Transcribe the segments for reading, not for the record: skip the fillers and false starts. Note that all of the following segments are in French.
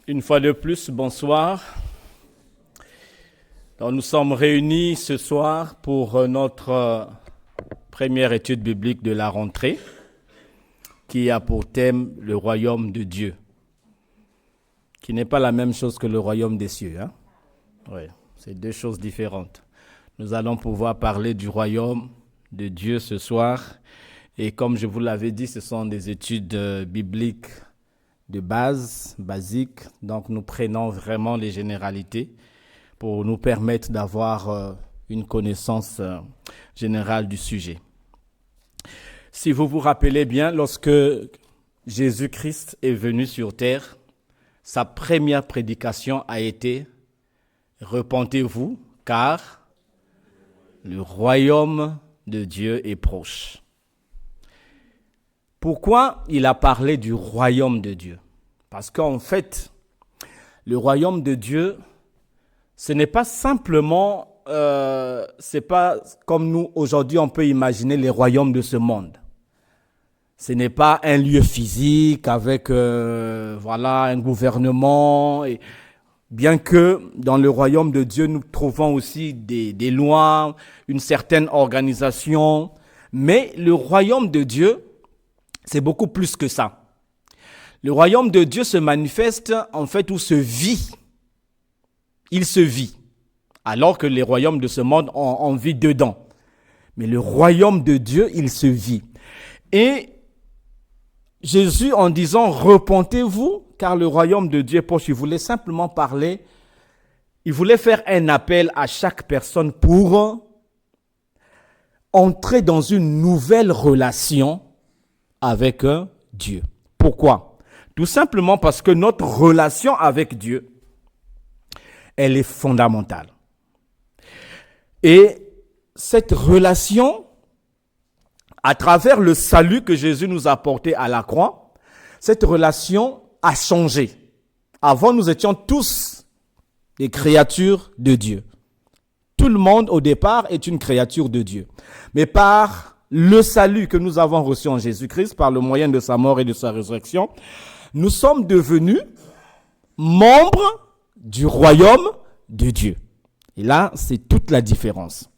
Une fois de plus, bonsoir. Donc, nous sommes réunis ce soir pour notre première étude biblique de la rentrée qui a pour thème le royaume de Dieu, qui n'est pas la même chose que le royaume des cieux. Oui, c'est deux choses différentes. Nous allons pouvoir parler du royaume de Dieu ce soir. Et comme je vous l'avais dit, ce sont des études bibliques de base, basiques. Donc nous prenons vraiment les généralités pour nous permettre d'avoir une connaissance générale du sujet. Si vous vous rappelez bien, lorsque Jésus-Christ est venu sur terre, sa première prédication a été « Repentez-vous, car le royaume de Dieu est proche ». Pourquoi il a parlé du royaume de Dieu? Parce qu'en fait, le royaume de Dieu, ce n'est pas simplement, c'est pas comme nous aujourd'hui on peut imaginer les royaumes de ce monde. Ce n'est pas un lieu physique avec un gouvernement. Et bien que dans le royaume de Dieu, nous trouvons aussi des lois, une certaine organisation. Mais le royaume de Dieu, c'est beaucoup plus que ça. Le royaume de Dieu se manifeste en fait où se vit. Il se vit. Alors que les royaumes de ce monde, on vit dedans. Mais le royaume de Dieu, il se vit. Et Jésus, en disant « Repentez-vous, car le royaume de Dieu est proche », il voulait simplement parler, il voulait faire un appel à chaque personne pour entrer dans une nouvelle relation avec Dieu. Pourquoi? Tout simplement parce que notre relation avec Dieu, elle est fondamentale. Et cette relation, à travers le salut que Jésus nous a apporté à la croix, cette relation a changé. Avant, nous étions tous des créatures de Dieu. Tout le monde, au départ, est une créature de Dieu. Mais par le salut que nous avons reçu en Jésus-Christ, par le moyen de sa mort et de sa résurrection, nous sommes devenus membres du royaume de Dieu. Et là, c'est toute la différence.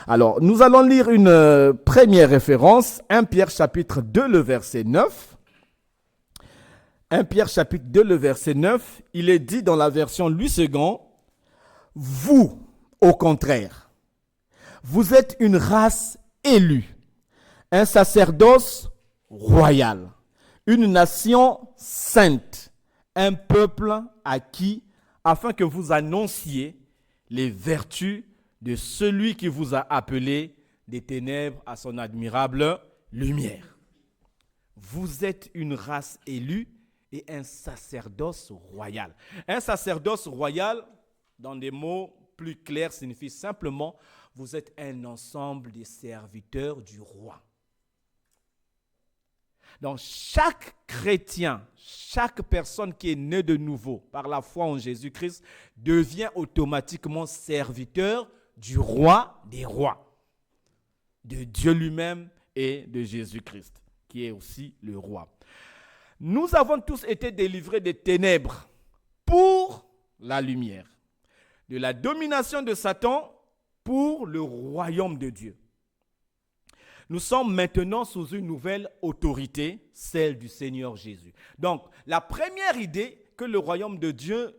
Alors, nous allons lire une première référence, 1 Pierre chapitre 2, le verset 9. 1 Pierre chapitre 2, le verset 9, il est dit dans la version Louis II, « Vous, au contraire, vous êtes une race élue, un sacerdoce royal, une nation sainte, un peuple acquis, afin que vous annonciez les vertus de celui qui vous a appelé des ténèbres à son admirable lumière. » Vous êtes une race élue et un sacerdoce royal. Un sacerdoce royal, dans des mots plus clairs, signifie simplement vous êtes un ensemble des serviteurs du roi. Donc chaque chrétien, chaque personne qui est née de nouveau par la foi en Jésus-Christ devient automatiquement serviteur du roi des rois, de Dieu lui-même et de Jésus-Christ, qui est aussi le roi. Nous avons tous été délivrés des ténèbres pour la lumière, de la domination de Satan pour le royaume de Dieu. Nous sommes maintenant sous une nouvelle autorité, celle du Seigneur Jésus. Donc, la première idée que le royaume de Dieu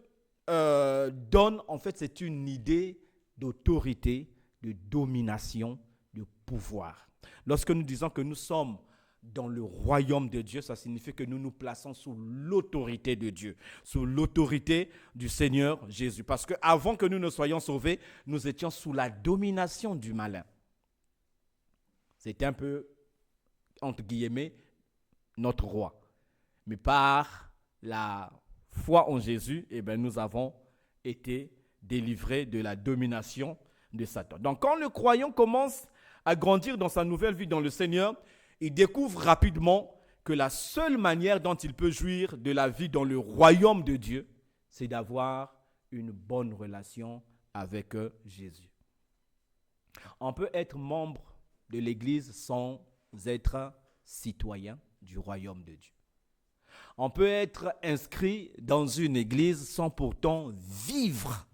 donne, en fait, c'est une idée d'autorité, de domination, de pouvoir. Lorsque nous disons que nous sommes dans le royaume de Dieu, ça signifie que nous nous plaçons sous l'autorité de Dieu, sous l'autorité du Seigneur Jésus. Parce qu'avant que nous ne soyons sauvés, nous étions sous la domination du malin. C'était un peu, entre guillemets, notre roi. Mais par la foi en Jésus, nous avons été délivrés de la domination de Satan. Donc quand le croyant commence à grandir dans sa nouvelle vie dans le Seigneur, il découvre rapidement que la seule manière dont il peut jouir de la vie dans le royaume de Dieu, c'est d'avoir une bonne relation avec Jésus. On peut être membre de l'Église sans être citoyen du royaume de Dieu. On peut être inscrit dans une église sans pourtant vivre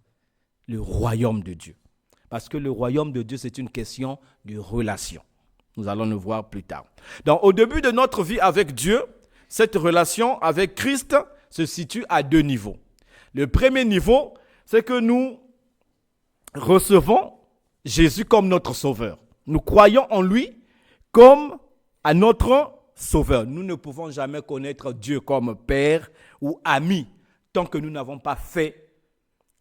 le royaume de Dieu. Parce que le royaume de Dieu, c'est une question de relation. Nous allons le voir plus tard. Donc, au début de notre vie avec Dieu, cette relation avec Christ se situe à 2 niveaux. Le premier niveau, c'est que nous recevons Jésus comme notre sauveur. Nous croyons en lui comme à notre sauveur. Nous ne pouvons jamais connaître Dieu comme père ou ami tant que nous n'avons pas fait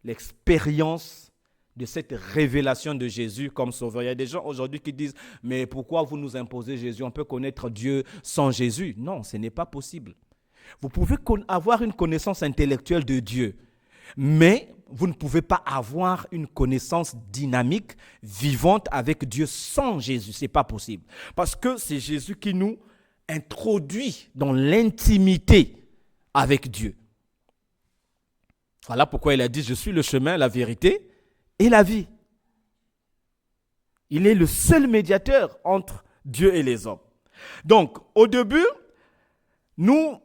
l'expérience de cette révélation de Jésus comme sauveur. Il y a des gens aujourd'hui qui disent « Mais pourquoi vous nous imposez Jésus? On peut connaître Dieu sans Jésus. » Non, ce n'est pas possible. Vous pouvez avoir une connaissance intellectuelle de Dieu, mais vous ne pouvez pas avoir une connaissance dynamique, vivante avec Dieu sans Jésus. Ce n'est pas possible. Parce que c'est Jésus qui nous introduit dans l'intimité avec Dieu. Voilà pourquoi il a dit « Je suis le chemin, la vérité et la vie ». Il est le seul médiateur entre Dieu et les hommes. Donc, au début, nous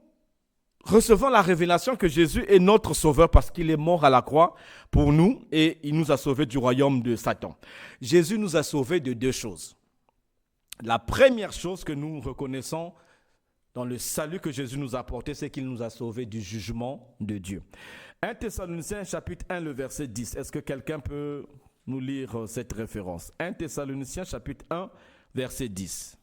recevons la révélation que Jésus est notre sauveur parce qu'il est mort à la croix pour nous et il nous a sauvés du royaume de Satan. Jésus nous a sauvés de 2 choses. La première chose que nous reconnaissons dans le salut que Jésus nous a apporté, c'est qu'il nous a sauvés du jugement de Dieu. 1 Thessaloniciens chapitre 1, le verset 10. Est-ce que quelqu'un peut nous lire cette référence? 1 Thessaloniciens chapitre 1, verset 10.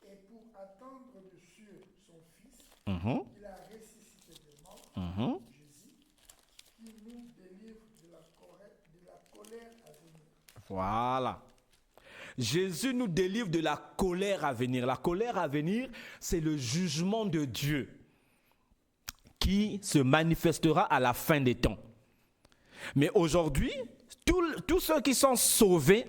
Et pour attendre de cieux son Fils, Mm-hmm. il a ressuscité des morts, Jésus, qui nous délivre de la colère à venir. Voilà. Jésus nous délivre de la colère à venir. La colère à venir, c'est le jugement de Dieu qui se manifestera à la fin des temps. Mais aujourd'hui, tous ceux qui sont sauvés,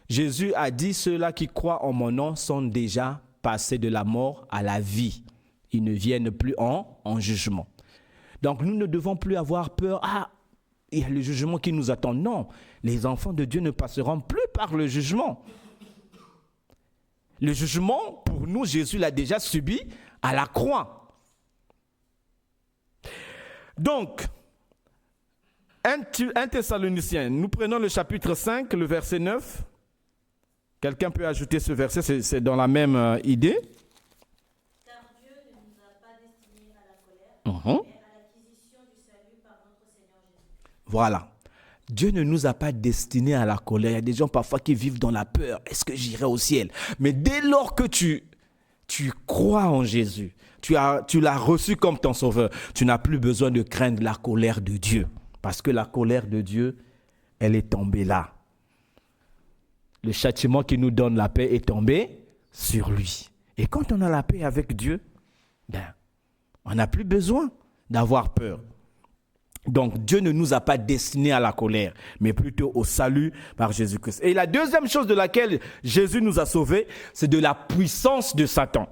Jésus a dit, ceux-là qui croient en mon nom sont déjà passés de la mort à la vie. Ils ne viennent plus en jugement. Donc nous ne devons plus avoir peur. Ah, il y a le jugement qui nous attend. Non, les enfants de Dieu ne passeront plus par le jugement. Le jugement, pour nous, Jésus l'a déjà subi à la croix. Donc, 1 Thessaloniciens, nous prenons le chapitre 5, le verset 9. Quelqu'un peut ajouter ce verset, c'est dans la même idée. Car Dieu ne nous a pas destinés à la colère, mais à l'acquisition du salut par notre Seigneur Jésus. Voilà. Dieu ne nous a pas destinés à la colère. Il y a des gens parfois qui vivent dans la peur. Est-ce que j'irai au ciel? Mais dès lors que tu crois en Jésus, tu l'as reçu comme ton sauveur, tu n'as plus besoin de craindre la colère de Dieu. Parce que la colère de Dieu, elle est tombée là. Le châtiment qui nous donne la paix est tombé sur lui. Et quand on a la paix avec Dieu, on n'a plus besoin d'avoir peur. Donc Dieu ne nous a pas destinés à la colère, mais plutôt au salut par Jésus-Christ. Et la deuxième chose de laquelle Jésus nous a sauvés, c'est de la puissance de Satan.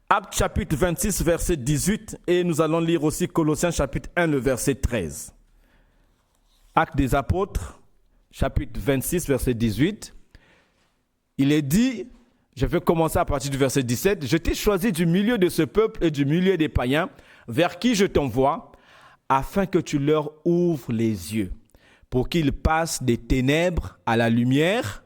Actes chapitre 26, verset 18, et nous allons lire aussi Colossiens chapitre 1, le verset 13. Actes des apôtres, chapitre 26, verset 18. Il est dit, je vais commencer à partir du verset 17, « Je t'ai choisi du milieu de ce peuple et du milieu des païens, vers qui je t'envoie, afin que tu leur ouvres les yeux, pour qu'ils passent des ténèbres à la lumière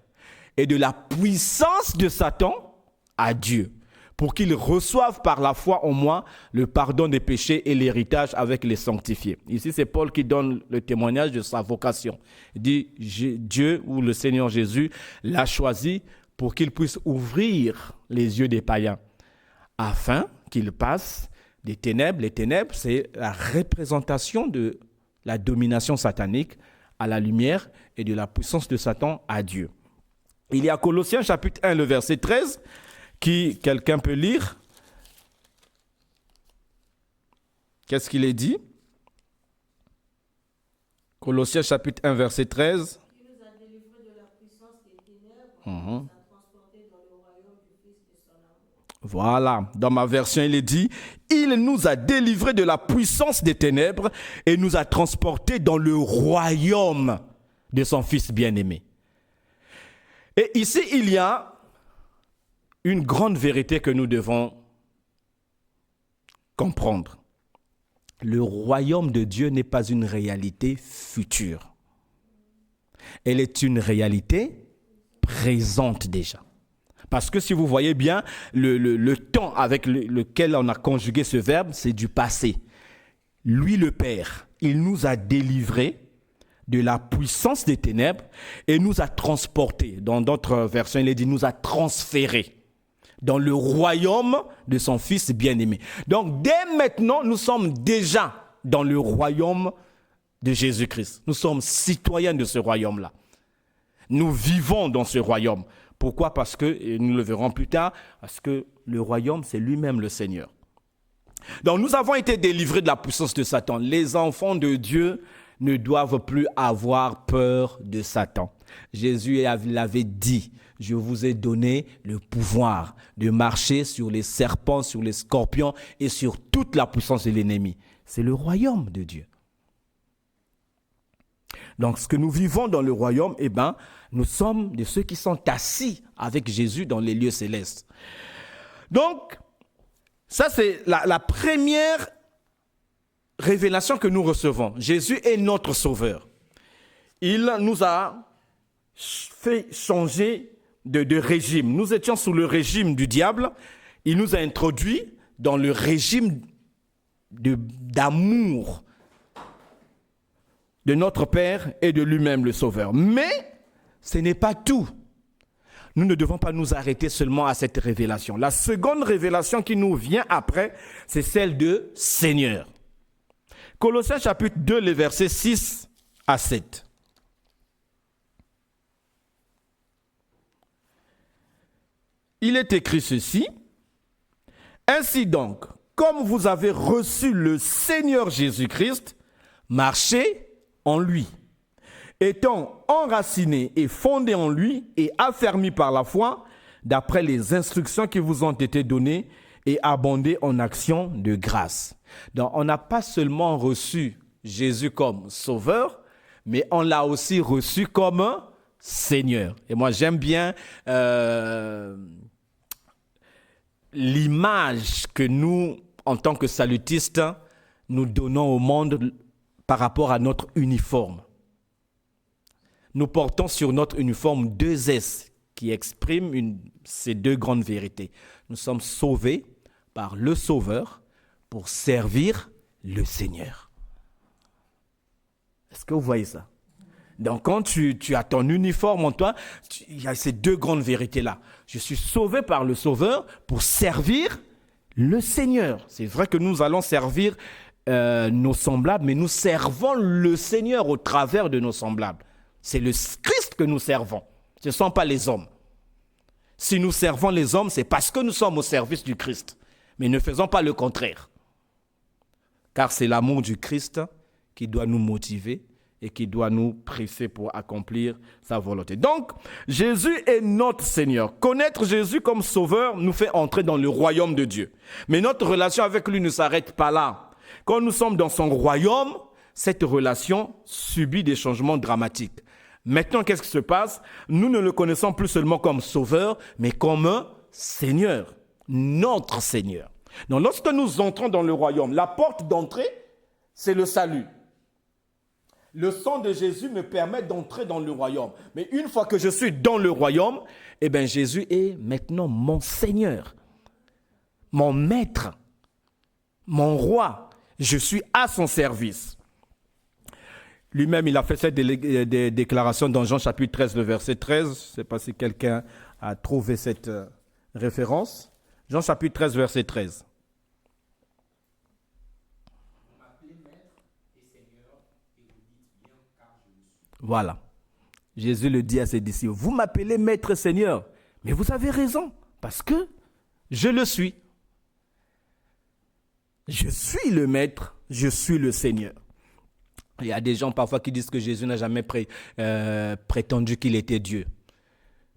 et de la puissance de Satan à Dieu, pour qu'ils reçoivent par la foi en moi le pardon des péchés et l'héritage avec les sanctifiés. » Ici, c'est Paul qui donne le témoignage de sa vocation. Il dit, Dieu ou le Seigneur Jésus l'a choisi pour qu'il puisse ouvrir les yeux des païens, afin qu'ils passent des ténèbres. Les ténèbres, c'est la représentation de la domination satanique à la lumière et de la puissance de Satan à Dieu. Il y a Colossiens chapitre 1, le verset 13, qui quelqu'un peut lire. Qu'est-ce qu'il est dit? Colossiens chapitre 1, verset 13. Il nous a délivrés de la puissance des ténèbres, et nous a transportés dans le royaume du Fils de son amour. Voilà, dans ma version, il est dit, il nous a délivrés de la puissance des ténèbres et nous a transportés dans le royaume de son Fils bien-aimé. Et ici, il y a une grande vérité que nous devons comprendre. Le royaume de Dieu n'est pas une réalité future. Elle est une réalité présente déjà. Parce que si vous voyez bien, le temps avec lequel on a conjugué ce verbe, c'est du passé. Lui, le Père, il nous a délivrés de la puissance des ténèbres et nous a transportés. Dans d'autres versions, il est dit nous a transférés dans le royaume de son Fils bien-aimé. Donc, dès maintenant, nous sommes déjà dans le royaume de Jésus-Christ. Nous sommes citoyens de ce royaume-là. Nous vivons dans ce royaume. Pourquoi? Parce que, et nous le verrons plus tard, parce que le royaume, c'est lui-même le Seigneur. Donc, nous avons été délivrés de la puissance de Satan. Les enfants de Dieu ne doivent plus avoir peur de Satan. Jésus l'avait dit, je vous ai donné le pouvoir de marcher sur les serpents, sur les scorpions et sur toute la puissance de l'ennemi. C'est le royaume de Dieu. Donc, ce que nous vivons dans le royaume, nous sommes de ceux qui sont assis avec Jésus dans les lieux célestes. Donc, ça c'est la première révélation que nous recevons. Jésus est notre sauveur. Il nous a fait changer de régime. Nous étions sous le régime du diable. Il nous a introduits dans le régime d'amour de notre Père et de lui-même le Sauveur. Mais ce n'est pas tout. Nous ne devons pas nous arrêter seulement à cette révélation. La seconde révélation qui nous vient après, c'est celle de Seigneur. Colossiens chapitre 2, les versets 6 à 7. Il est écrit ceci. Ainsi donc, comme vous avez reçu le Seigneur Jésus-Christ, marchez en lui, étant enracinés et fondés en lui et affermis par la foi, d'après les instructions qui vous ont été données et abondez en actions de grâce. Donc, on n'a pas seulement reçu Jésus comme sauveur, mais on l'a aussi reçu comme Seigneur. Et moi, j'aime bien l'image que nous, en tant que salutistes, nous donnons au monde par rapport à notre uniforme. Nous portons sur notre uniforme 2 S qui expriment ces 2 grandes vérités. Nous sommes sauvés par le Sauveur pour servir le Seigneur. Est-ce que vous voyez ça? Donc, quand tu as ton uniforme en toi, il y a ces 2 grandes vérités-là. Je suis sauvé par le Sauveur pour servir le Seigneur. C'est vrai que nous allons servir nos semblables, mais nous servons le Seigneur au travers de nos semblables. C'est le Christ que nous servons. Ce ne sont pas les hommes. Si nous servons les hommes, c'est parce que nous sommes au service du Christ. Mais ne faisons pas le contraire. Car c'est l'amour du Christ qui doit nous motiver et qui doit nous presser pour accomplir sa volonté. Donc, Jésus est notre Seigneur. Connaître Jésus comme Sauveur nous fait entrer dans le royaume de Dieu. Mais notre relation avec lui ne s'arrête pas là. Quand nous sommes dans son royaume, cette relation subit des changements dramatiques. Maintenant, qu'est-ce qui se passe? Nous ne le connaissons plus seulement comme Sauveur, mais comme un Seigneur, notre Seigneur. Donc, lorsque nous entrons dans le royaume, la porte d'entrée, c'est le salut. Le sang de Jésus me permet d'entrer dans le royaume. Mais une fois que je suis dans le royaume, Jésus est maintenant mon Seigneur, mon maître, mon roi. Je suis à son service. Lui-même, il a fait cette déclaration dans Jean chapitre 13, le verset 13. Je ne sais pas si quelqu'un a trouvé cette référence. Jean chapitre 13, verset 13. Voilà. Jésus le dit à ses disciples. Vous m'appelez maître Seigneur. Mais vous avez raison. Parce que je le suis. Je suis le maître. Je suis le Seigneur. Il y a des gens parfois qui disent que Jésus n'a jamais prétendu qu'il était Dieu.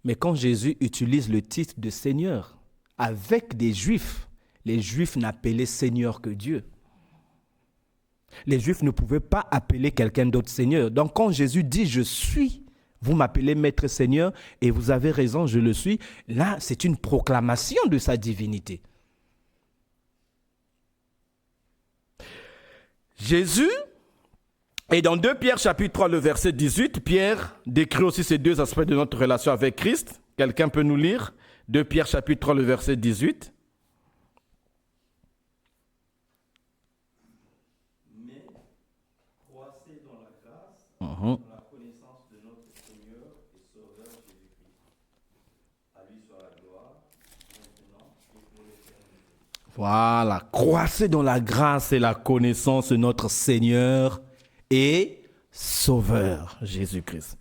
Mais quand Jésus utilise le titre de Seigneur avec des Juifs, les Juifs n'appelaient Seigneur que Dieu. Les Juifs ne pouvaient pas appeler quelqu'un d'autre Seigneur. Donc quand Jésus dit « Je suis », vous m'appelez Maître Seigneur et vous avez raison, je le suis, là c'est une proclamation de sa divinité. Jésus, et dans 2 Pierre chapitre 3, le verset 18, Pierre décrit aussi ces deux aspects de notre relation avec Christ. Quelqu'un peut nous lire 2 Pierre chapitre 3, le verset 18. Mais croissez dans la grâce, Mhm. dans la connaissance de notre Seigneur et Sauveur Jésus-Christ. À lui soit la gloire, maintenant et pour l'éternité. Voilà, croissez dans la grâce et la connaissance de notre Seigneur et Sauveur Jésus-Christ.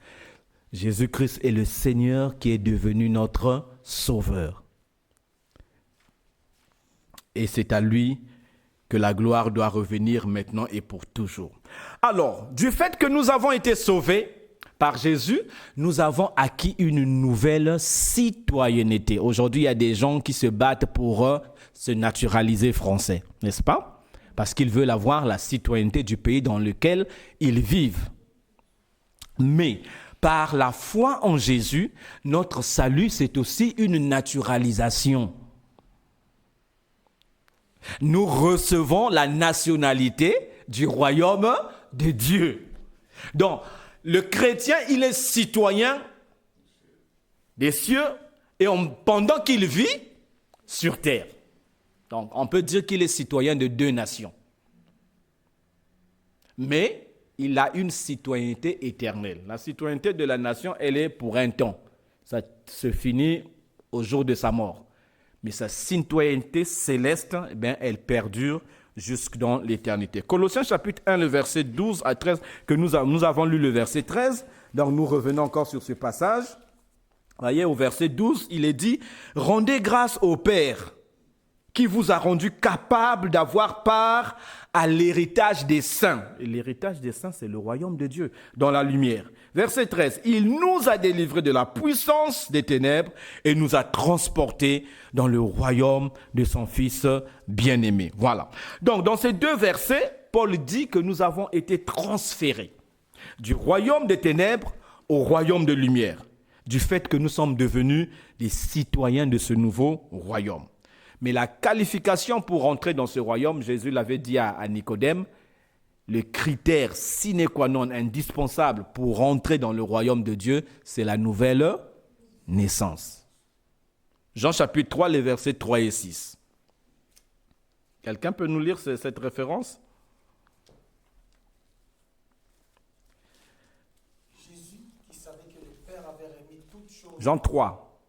Jésus-Christ est le Seigneur qui est devenu notre Sauveur. Et c'est à lui que la gloire doit revenir maintenant et pour toujours. Alors, du fait que nous avons été sauvés par Jésus, nous avons acquis une nouvelle citoyenneté. Aujourd'hui, il y a des gens qui se battent pour se naturaliser français, n'est-ce pas? Parce qu'ils veulent avoir la citoyenneté du pays dans lequel ils vivent. Mais par la foi en Jésus, notre salut, c'est aussi une naturalisation. Nous recevons la nationalité du royaume de Dieu. Donc, le chrétien, il est citoyen des cieux et pendant qu'il vit sur terre. Donc, on peut dire qu'il est citoyen de 2 nations. Mais il a une citoyenneté éternelle. La citoyenneté de la nation, elle est pour un temps. Ça se finit au jour de sa mort. Mais sa citoyenneté céleste, eh bien, elle perdure jusque dans l'éternité. Colossiens chapitre 1, le verset 12 à 13, que nous avons lu le verset 13. Donc, nous revenons encore sur ce passage. Voyez, au verset 12, il est dit « Rendez grâce au Père qui vous a rendu capable d'avoir part à l'héritage des saints. » Et l'héritage des saints, c'est le royaume de Dieu dans la lumière. Verset 13. « Il nous a délivrés de la puissance des ténèbres et nous a transportés dans le royaume de son Fils bien-aimé. » Voilà. Donc, dans ces 2 versets, Paul dit que nous avons été transférés du royaume des ténèbres au royaume de lumière, du fait que nous sommes devenus des citoyens de ce nouveau royaume. Mais la qualification pour entrer dans ce royaume, Jésus l'avait dit à Nicodème, le critère sine qua non indispensable pour entrer dans le royaume de Dieu, c'est la nouvelle naissance. Jean chapitre 3, les versets 3 et 6. Quelqu'un peut nous lire cette référence? Jésus, qui savait que le Père avait remis toutes choses. Jean 3,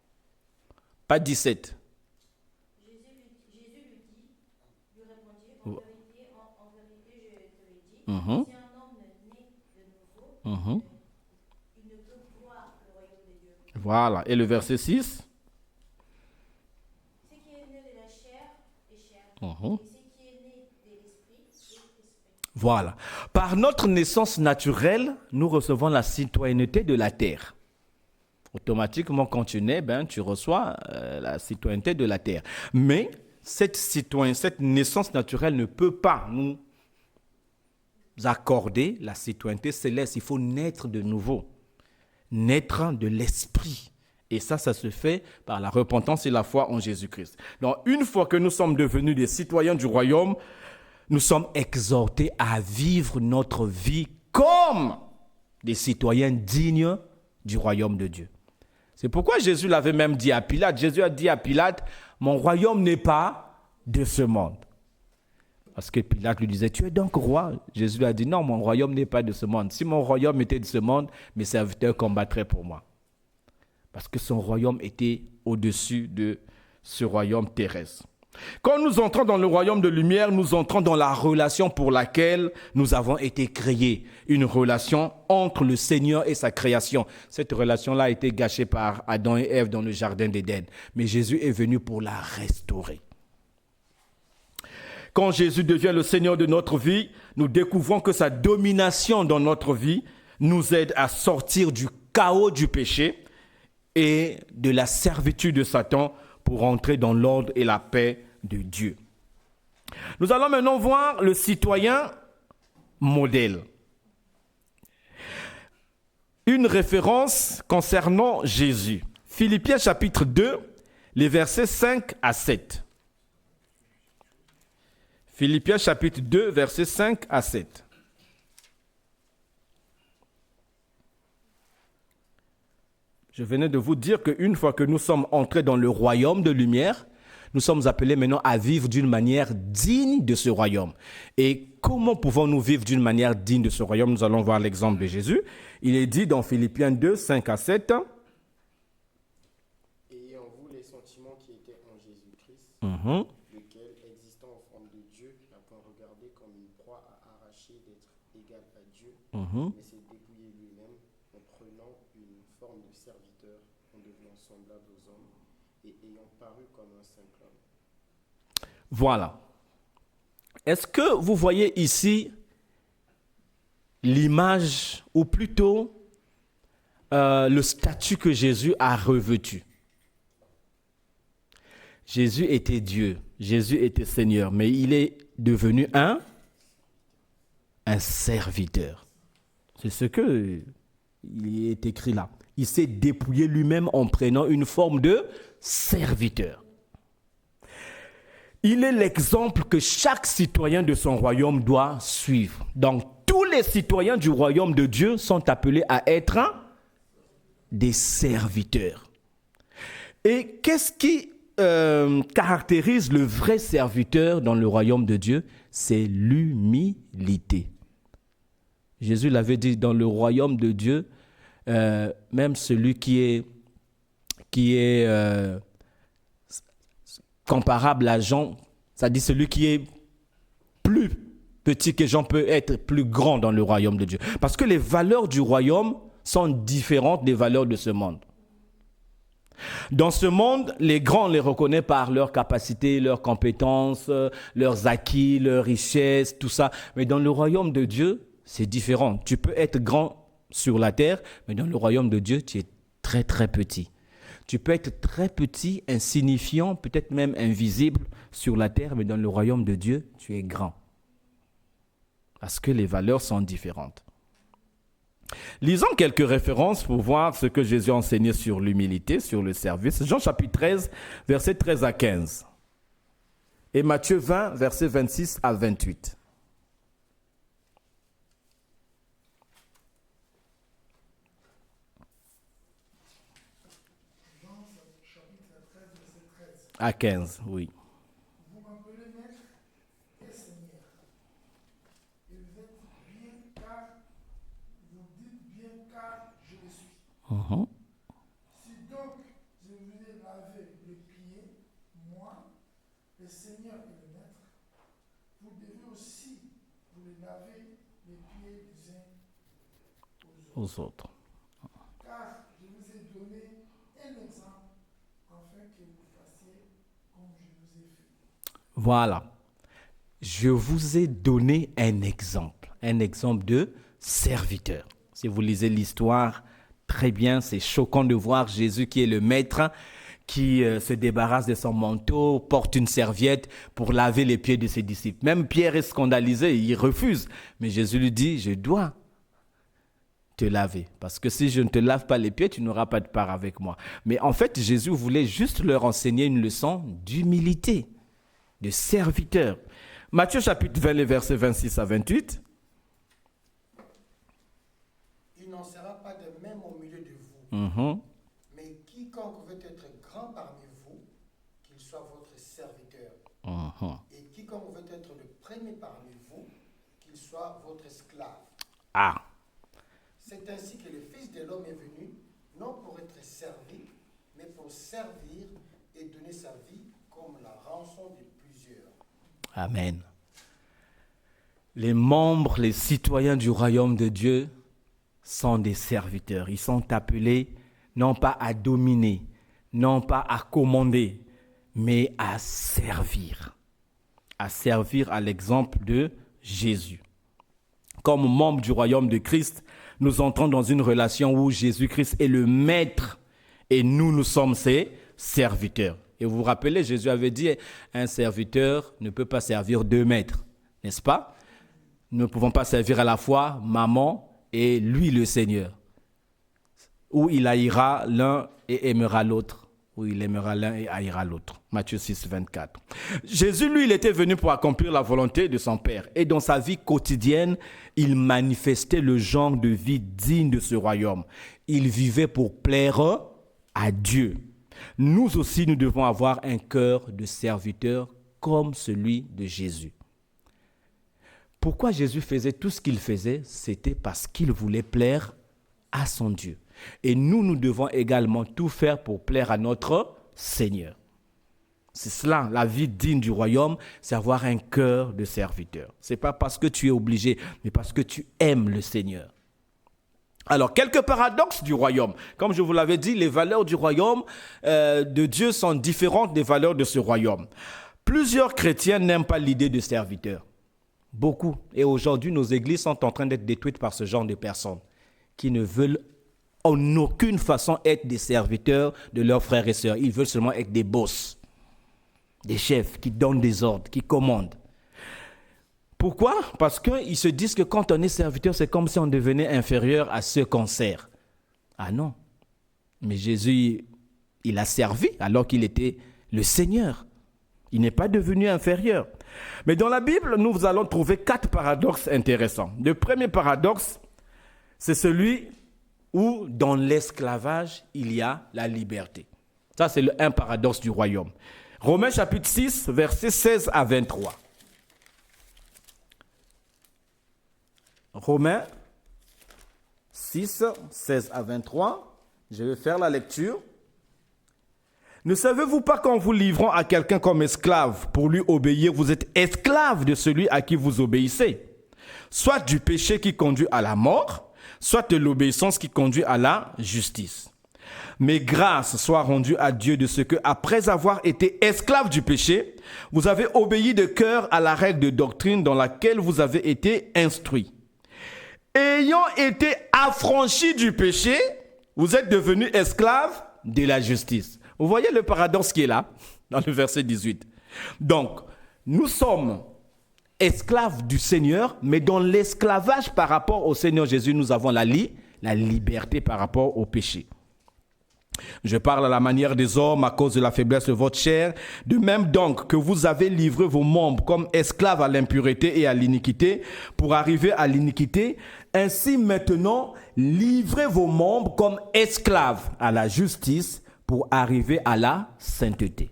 pas 17. Lui répondit, en vérité, je te le dis, Mhm. si un homme né de nouveau, il ne peut voir le royaume de Dieu. Voilà. Et le verset 6? Ce qui est né de la chair est chair, Mhm. et ce qui est né de l'esprit est esprit. Voilà. Par notre naissance naturelle, nous recevons la citoyenneté de la terre. Automatiquement, quand tu nais, tu reçois la citoyenneté de la terre. Mais cette naissance naturelle ne peut pas nous accorder la citoyenneté céleste. Il faut naître de nouveau, naître de l'esprit. Et ça se fait par la repentance et la foi en Jésus-Christ. Donc, une fois que nous sommes devenus des citoyens du royaume, nous sommes exhortés à vivre notre vie comme des citoyens dignes du royaume de Dieu. C'est pourquoi Jésus l'avait même dit à Pilate. Jésus a dit à Pilate, « Mon royaume n'est pas de ce monde. » Parce que Pilate lui disait, « Tu es donc roi ?» Jésus lui a dit, « Non, mon royaume n'est pas de ce monde. Si mon royaume était de ce monde, mes serviteurs combattraient pour moi. » Parce que son royaume était au-dessus de ce royaume terrestre. Quand nous entrons dans le royaume de lumière, nous entrons dans la relation pour laquelle nous avons été créés. Une relation entre le Seigneur et sa création. Cette relation-là a été gâchée par Adam et Ève dans le jardin d'Éden. Mais Jésus est venu pour la restaurer. Quand Jésus devient le Seigneur de notre vie, nous découvrons que sa domination dans notre vie nous aide à sortir du chaos du péché et de la servitude de Satan pour entrer dans l'ordre et la paix de Dieu. Nous allons maintenant voir le citoyen modèle. Une référence concernant Jésus. Philippiens chapitre 2, les versets 5 à 7. Philippiens chapitre 2, versets 5 à 7. Je venais de vous dire qu'une fois que nous sommes entrés dans le royaume de lumière, nous sommes appelés maintenant à vivre d'une manière digne de ce royaume. Et comment pouvons-nous vivre d'une manière digne de ce royaume? Nous allons voir l'exemple de Jésus. Il est dit dans Philippiens 2, 5 à 7. Ayez en vous les sentiments qui étaient en Jésus-Christ, Mhm. lequel, existant en forme de Dieu, n'a point regardé comme une proie à arracher d'être égal à Dieu, Mhm. mais s'est dépouillé lui-même en prenant une forme de serviteur, en devenant semblable aux hommes, et ayant paru comme un simple homme. Voilà. Est-ce que vous voyez ici l'image, ou plutôt le statut que Jésus a revêtu? Jésus était Dieu, Jésus était Seigneur, mais il est devenu un serviteur. C'est ce que il est écrit là. Il s'est dépouillé lui-même en prenant une forme de serviteur. Il est l'exemple que chaque citoyen de son royaume doit suivre. Donc, tous les citoyens du royaume de Dieu sont appelés à être des serviteurs. Et qu'est-ce qui caractérise le vrai serviteur dans le royaume de Dieu? C'est l'humilité. Jésus l'avait dit, dans le royaume de Dieu, même celui qui est comparable à Jean, c'est-à-dire celui qui est plus petit que Jean peut être plus grand dans le royaume de Dieu. Parce que les valeurs du royaume sont différentes des valeurs de ce monde. Dans ce monde, les grands, on les reconnaît par leurs capacités, leurs compétences, leurs acquis, leurs richesses, tout ça. Mais dans le royaume de Dieu, c'est différent. Tu peux être grand sur la terre, mais dans le royaume de Dieu, tu es très très petit. Tu peux être très petit, insignifiant, peut-être même invisible sur la terre, mais dans le royaume de Dieu, tu es grand. Parce que les valeurs sont différentes. Lisons quelques références pour voir ce que Jésus a enseigné sur l'humilité, sur le service. Jean chapitre 13, versets 13 à 15. Et Matthieu 20, versets 26 à 28. Jean chapitre 13, verset 13. À 15, oui. Vous m'appelez maître et Seigneur. Et vous êtes bien car, vous dites bien car je le suis. Mhm. Si donc je vous ai lavé les pieds, moi, le Seigneur et le Maître, vous devez aussi vous les laver les pieds les uns aux autres. Aux autres. Car je vous ai donné un exemple afin que vous fassiez comme je vous ai fait. Voilà. Je vous ai donné un exemple de serviteur. Si vous lisez l'histoire très bien, c'est choquant de voir Jésus qui est le maître, qui se débarrasse de son manteau, porte une serviette pour laver les pieds de ses disciples. Même Pierre est scandalisé, il refuse. Mais Jésus lui dit, je dois te laver. Parce que si je ne te lave pas les pieds, tu n'auras pas de part avec moi. Mais en fait, Jésus voulait juste leur enseigner une leçon d'humilité, de serviteur. Matthieu chapitre 20, les versets 26 à 28. Il n'en sera pas de même au milieu de vous. Mhm. Mais quiconque veut être grand parmi vous, qu'il soit votre serviteur. Mhm. Et quiconque veut être le premier parmi vous, qu'il soit votre esclave. Ah, C'est ainsi que le Fils de l'homme est venu, non pour être servi, mais pour servir et donner sa vie comme la rançon de plusieurs. amen. Les membres, les citoyens du royaume de Dieu sont des serviteurs. Ils sont appelés non pas à dominer, non pas à commander, mais à servir. À servir à l'exemple de Jésus. Comme membres du royaume de Christ, nous entrons dans une relation où Jésus-Christ est le maître et nous sommes ses serviteurs. Et vous vous rappelez, Jésus avait dit, un serviteur ne peut pas servir deux maîtres, n'est-ce pas? Nous ne pouvons pas servir à la fois maman et lui le Seigneur. Ou il haïra l'un et aimera l'autre. où il aimera l'un et haïra l'autre. Matthieu 6, 24. Jésus, lui, il était venu pour accomplir la volonté de son Père. Et dans sa vie quotidienne, il manifestait le genre de vie digne de ce royaume. Il vivait pour plaire à Dieu. Nous aussi, nous devons avoir un cœur de serviteur comme celui de Jésus. Pourquoi Jésus faisait tout ce qu'il faisait? C'était parce qu'il voulait plaire à son Dieu. Et nous devons également tout faire pour plaire à notre Seigneur. C'est cela, la vie digne du royaume, c'est avoir un cœur de serviteur. Ce n'est pas parce que tu es obligé, mais parce que tu aimes le Seigneur. Alors, quelques paradoxes du royaume. Comme je vous l'avais dit, les valeurs du royaume de Dieu sont différentes des valeurs de ce royaume. Plusieurs chrétiens n'aiment pas l'idée de serviteur. Beaucoup. Et aujourd'hui, nos églises sont en train d'être détruites par ce genre de personnes qui ne veulent en aucune façon être des serviteurs de leurs frères et sœurs. Ils veulent seulement être des boss, des chefs qui donnent des ordres, qui commandent. Pourquoi? Parce qu'ils se disent que quand on est serviteur, c'est comme si on devenait inférieur à ceux qu'on sert. Ah non. Mais Jésus, il a servi alors qu'il était le Seigneur. Il n'est pas devenu inférieur. Mais dans la Bible, nous allons trouver 4 paradoxes intéressants. Le premier paradoxe, c'est celui où dans l'esclavage, il y a la liberté. Ça, c'est un paradoxe du royaume. Romains chapitre 6, versets 16 à 23. Romains 6, 16 à 23. Je vais faire la lecture. Ne savez-vous pas qu'en vous livrant à quelqu'un comme esclave pour lui obéir, vous êtes esclave de celui à qui vous obéissez, soit du péché qui conduit à la mort, soit de l'obéissance qui conduit à la justice. Mais grâce soit rendue à Dieu de ce que, après avoir été esclave du péché, vous avez obéi de cœur à la règle de doctrine dans laquelle vous avez été instruits. Ayant été affranchis du péché, vous êtes devenus esclaves de la justice. Vous voyez le paradoxe qui est là, dans le verset 18. Donc, nous sommes esclaves du Seigneur, mais dans l'esclavage par rapport au Seigneur Jésus, nous avons la liberté par rapport au péché. Je parle à la manière des hommes à cause de la faiblesse de votre chair. De même donc que vous avez livré vos membres comme esclaves à l'impureté et à l'iniquité pour arriver à l'iniquité, ainsi maintenant, livrez vos membres comme esclaves à la justice pour arriver à la sainteté.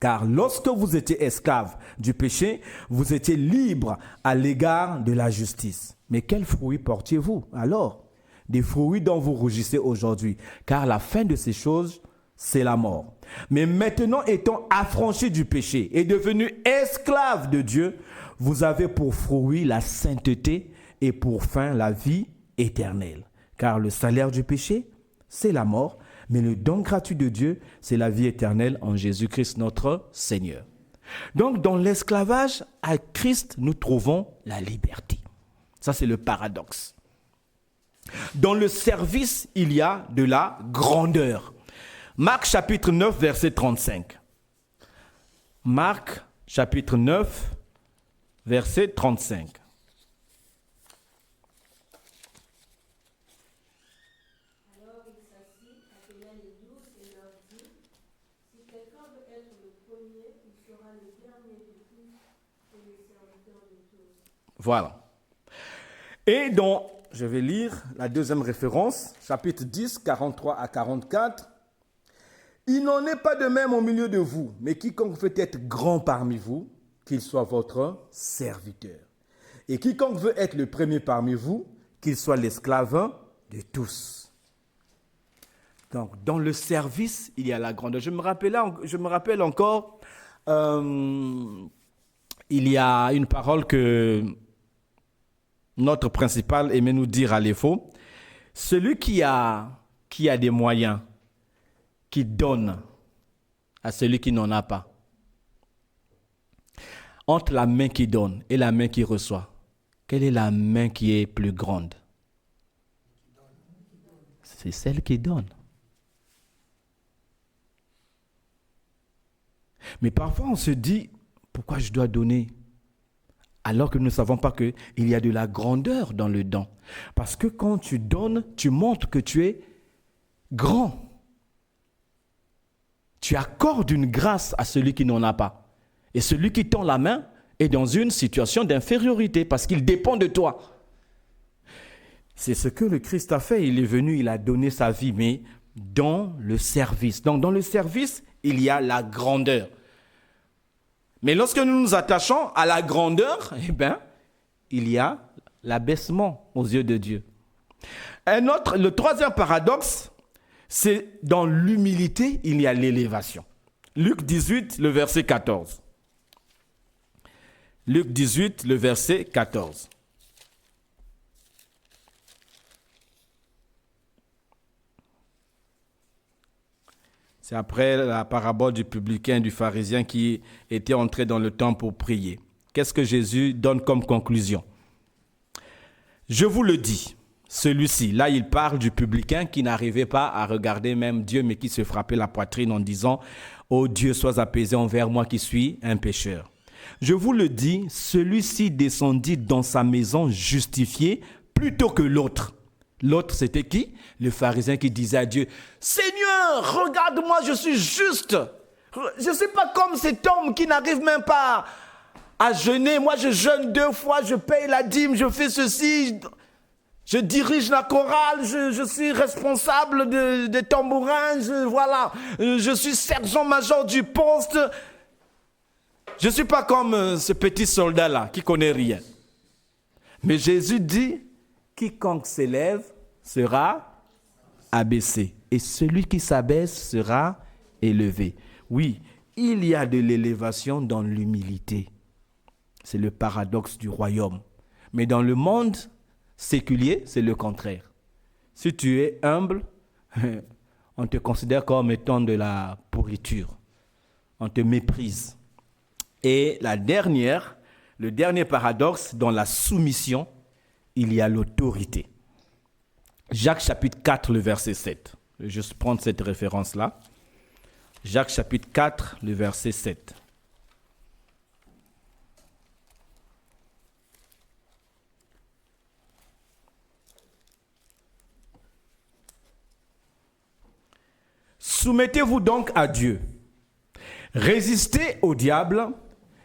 Car lorsque vous étiez esclaves du péché, vous étiez libres à l'égard de la justice. Mais quels fruits portiez-vous alors? Des fruits dont vous rougissez aujourd'hui, car la fin de ces choses, c'est la mort. Mais maintenant, étant affranchis du péché et devenus esclaves de Dieu, vous avez pour fruit la sainteté et pour fin la vie éternelle. Car le salaire du péché, c'est la mort, mais le don gratuit de Dieu, c'est la vie éternelle en Jésus-Christ notre Seigneur. Donc, dans l'esclavage, à Christ, nous trouvons la liberté. Ça, c'est le paradoxe. Dans le service, il y a de la grandeur. Marc chapitre 9, verset 35. Marc chapitre 9, verset 35. Alors il s'assit, appela les 12 et leur dit, si quelqu'un veut être le premier, il sera le dernier de tous et le serviteur de tous. Voilà. Et je vais lire la deuxième référence, chapitre 10, 43 à 44. Il n'en est pas de même au milieu de vous, mais quiconque veut être grand parmi vous, qu'il soit votre serviteur. Et quiconque veut être le premier parmi vous, qu'il soit l'esclave de tous. Donc, dans le service, il y a la grandeur. Je me rappelle encore, il y a une parole que notre principal aimait nous dire à l'EFO. Celui qui a des moyens, qui donne à celui qui n'en a pas. Entre la main qui donne et la main qui reçoit, quelle est la main qui est plus grande? C'est celle qui donne. Mais parfois on se dit, pourquoi je dois donner? Alors que nous ne savons pas qu'il y a de la grandeur dans le don. Parce que quand tu donnes, tu montres que tu es grand. tu accordes une grâce à celui qui n'en a pas. Et celui qui tend la main est dans une situation d'infériorité parce qu'il dépend de toi. C'est ce que le Christ a fait. Il est venu, il a donné sa vie, mais dans le service. Donc dans le service, il y a la grandeur. Mais lorsque nous nous attachons à la grandeur, eh bien, il y a l'abaissement aux yeux de Dieu. Le troisième paradoxe, c'est dans l'humilité, il y a l'élévation. Luc 18, le verset 14. Luc 18, le verset 14. C'est après la parabole du publicain et du pharisien qui était entré dans le temple pour prier. Qu'est-ce que Jésus donne comme conclusion? Je vous le dis, celui-ci, là il parle du publicain qui n'arrivait pas à regarder même Dieu, mais qui se frappait la poitrine en disant « Ô Dieu, sois apaisé envers moi qui suis un pécheur. » Je vous le dis, celui-ci descendit dans sa maison justifié plutôt que l'autre. L'autre, c'était qui? Le pharisien qui disait à Dieu, « Seigneur, regarde-moi, je suis juste. Je ne suis pas comme cet homme qui n'arrive même pas à jeûner. Moi, je jeûne 2 fois, je paye la dîme, je fais ceci. Je dirige la chorale, je suis responsable des tambourins, je suis sergent-major du poste. Je ne suis pas comme ce petit soldat-là qui ne connaît rien. » Mais Jésus dit, quiconque s'élève sera abaissé, et celui qui s'abaisse sera élevé. Oui, il y a de l'élévation dans l'humilité. C'est le paradoxe du royaume. Mais dans le monde séculier, c'est le contraire. Si tu es humble, on te considère comme étant de la pourriture. On te méprise. Et le dernier paradoxe, dans la soumission, il y a l'autorité. Jacques chapitre 4, le verset 7. Je vais juste prendre cette référence-là. Jacques chapitre 4, le verset 7. Soumettez-vous donc à Dieu. Résistez au diable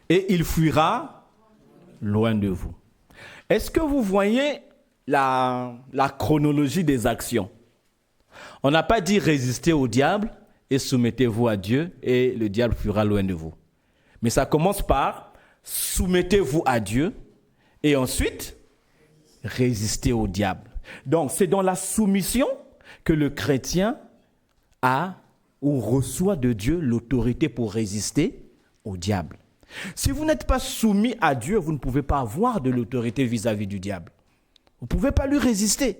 et il fuira loin de vous. Est-ce que vous voyez la chronologie des actions? On n'a pas dit résistez au diable et soumettez-vous à Dieu et le diable fuira loin de vous. Mais ça commence par soumettez-vous à Dieu et ensuite résistez au diable. Donc c'est dans la soumission que le chrétien a ou reçoit de Dieu l'autorité pour résister au diable. Si vous n'êtes pas soumis à Dieu, vous ne pouvez pas avoir de l'autorité vis-à-vis du diable. Vous ne pouvez pas lui résister.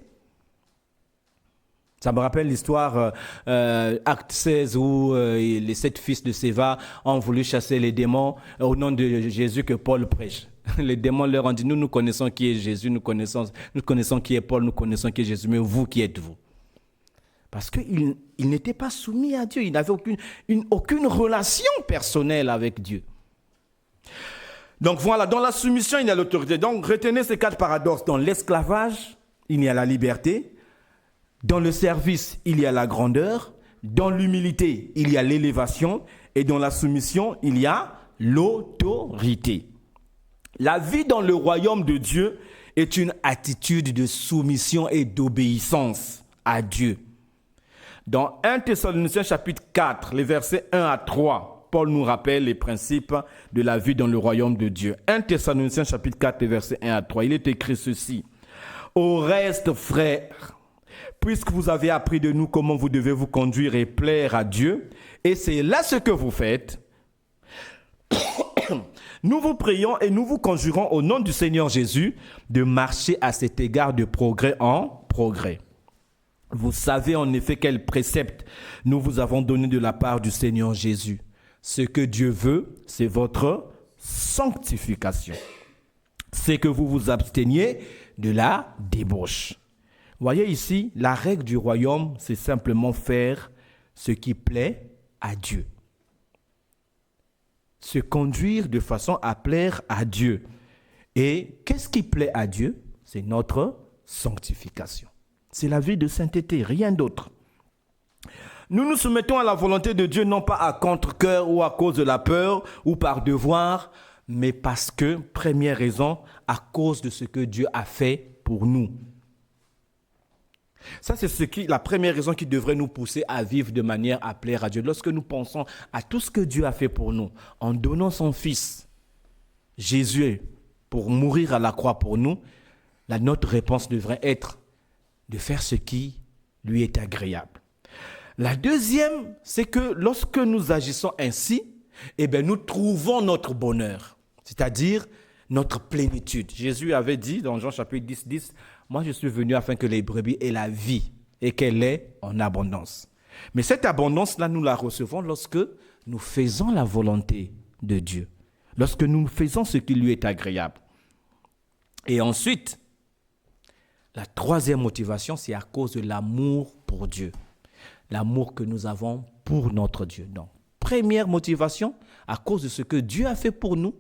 Ça me rappelle l'histoire Acte 16 où les 7 fils de Séva ont voulu chasser les démons au nom de Jésus que Paul prêche. Les démons leur ont dit, nous connaissons qui est Jésus, nous connaissons qui est Paul, nous connaissons qui est Jésus, mais vous, qui êtes-vous? Parce qu'ils n'étaient pas soumis à Dieu, ils n'avaient aucune relation personnelle avec Dieu. Donc voilà, dans la soumission, il y a l'autorité. Donc retenez ces 4 paradoxes. Dans l'esclavage, il y a la liberté. Dans le service, il y a la grandeur. Dans l'humilité, il y a l'élévation. Et dans la soumission, il y a l'autorité. La vie dans le royaume de Dieu est une attitude de soumission et d'obéissance à Dieu. Dans 1 Thessaloniciens chapitre 4, les versets 1 à 3, Paul nous rappelle les principes de la vie dans le royaume de Dieu. 1 Thessaloniciens chapitre 4, les versets 1 à 3, il est écrit ceci. « Au reste, frères, puisque vous avez appris de nous comment vous devez vous conduire et plaire à Dieu, et c'est là ce que vous faites, nous vous prions et nous vous conjurons au nom du Seigneur Jésus de marcher à cet égard de progrès en progrès. Vous savez en effet quels préceptes nous vous avons donnés de la part du Seigneur Jésus. Ce que Dieu veut, c'est votre sanctification. C'est que vous vous absteniez de la débauche. Voyez ici, la règle du royaume, c'est simplement faire ce qui plaît à Dieu. Se conduire de façon à plaire à Dieu. Et qu'est-ce qui plaît à Dieu? C'est notre sanctification. C'est la vie de sainteté, rien d'autre. Nous nous soumettons à la volonté de Dieu, non pas à contre-cœur ou à cause de la peur ou par devoir, mais parce que, première raison, à cause de ce que Dieu a fait pour nous. Ça, c'est la première raison qui devrait nous pousser à vivre de manière à plaire à Dieu. Lorsque nous pensons à tout ce que Dieu a fait pour nous, en donnant son Fils, Jésus, pour mourir à la croix pour nous, notre réponse devrait être de faire ce qui lui est agréable. La deuxième, c'est que lorsque nous agissons ainsi, nous trouvons notre bonheur, c'est-à-dire notre plénitude. Jésus avait dit dans Jean chapitre 10, 10, « Moi, je suis venu afin que les brebis aient la vie et qu'elle ait en abondance. » Mais cette abondance-là, nous la recevons lorsque nous faisons la volonté de Dieu, lorsque nous faisons ce qui lui est agréable. Et ensuite, la troisième motivation, c'est à cause de l'amour pour Dieu, l'amour que nous avons pour notre Dieu. Donc, première motivation, à cause de ce que Dieu a fait pour nous.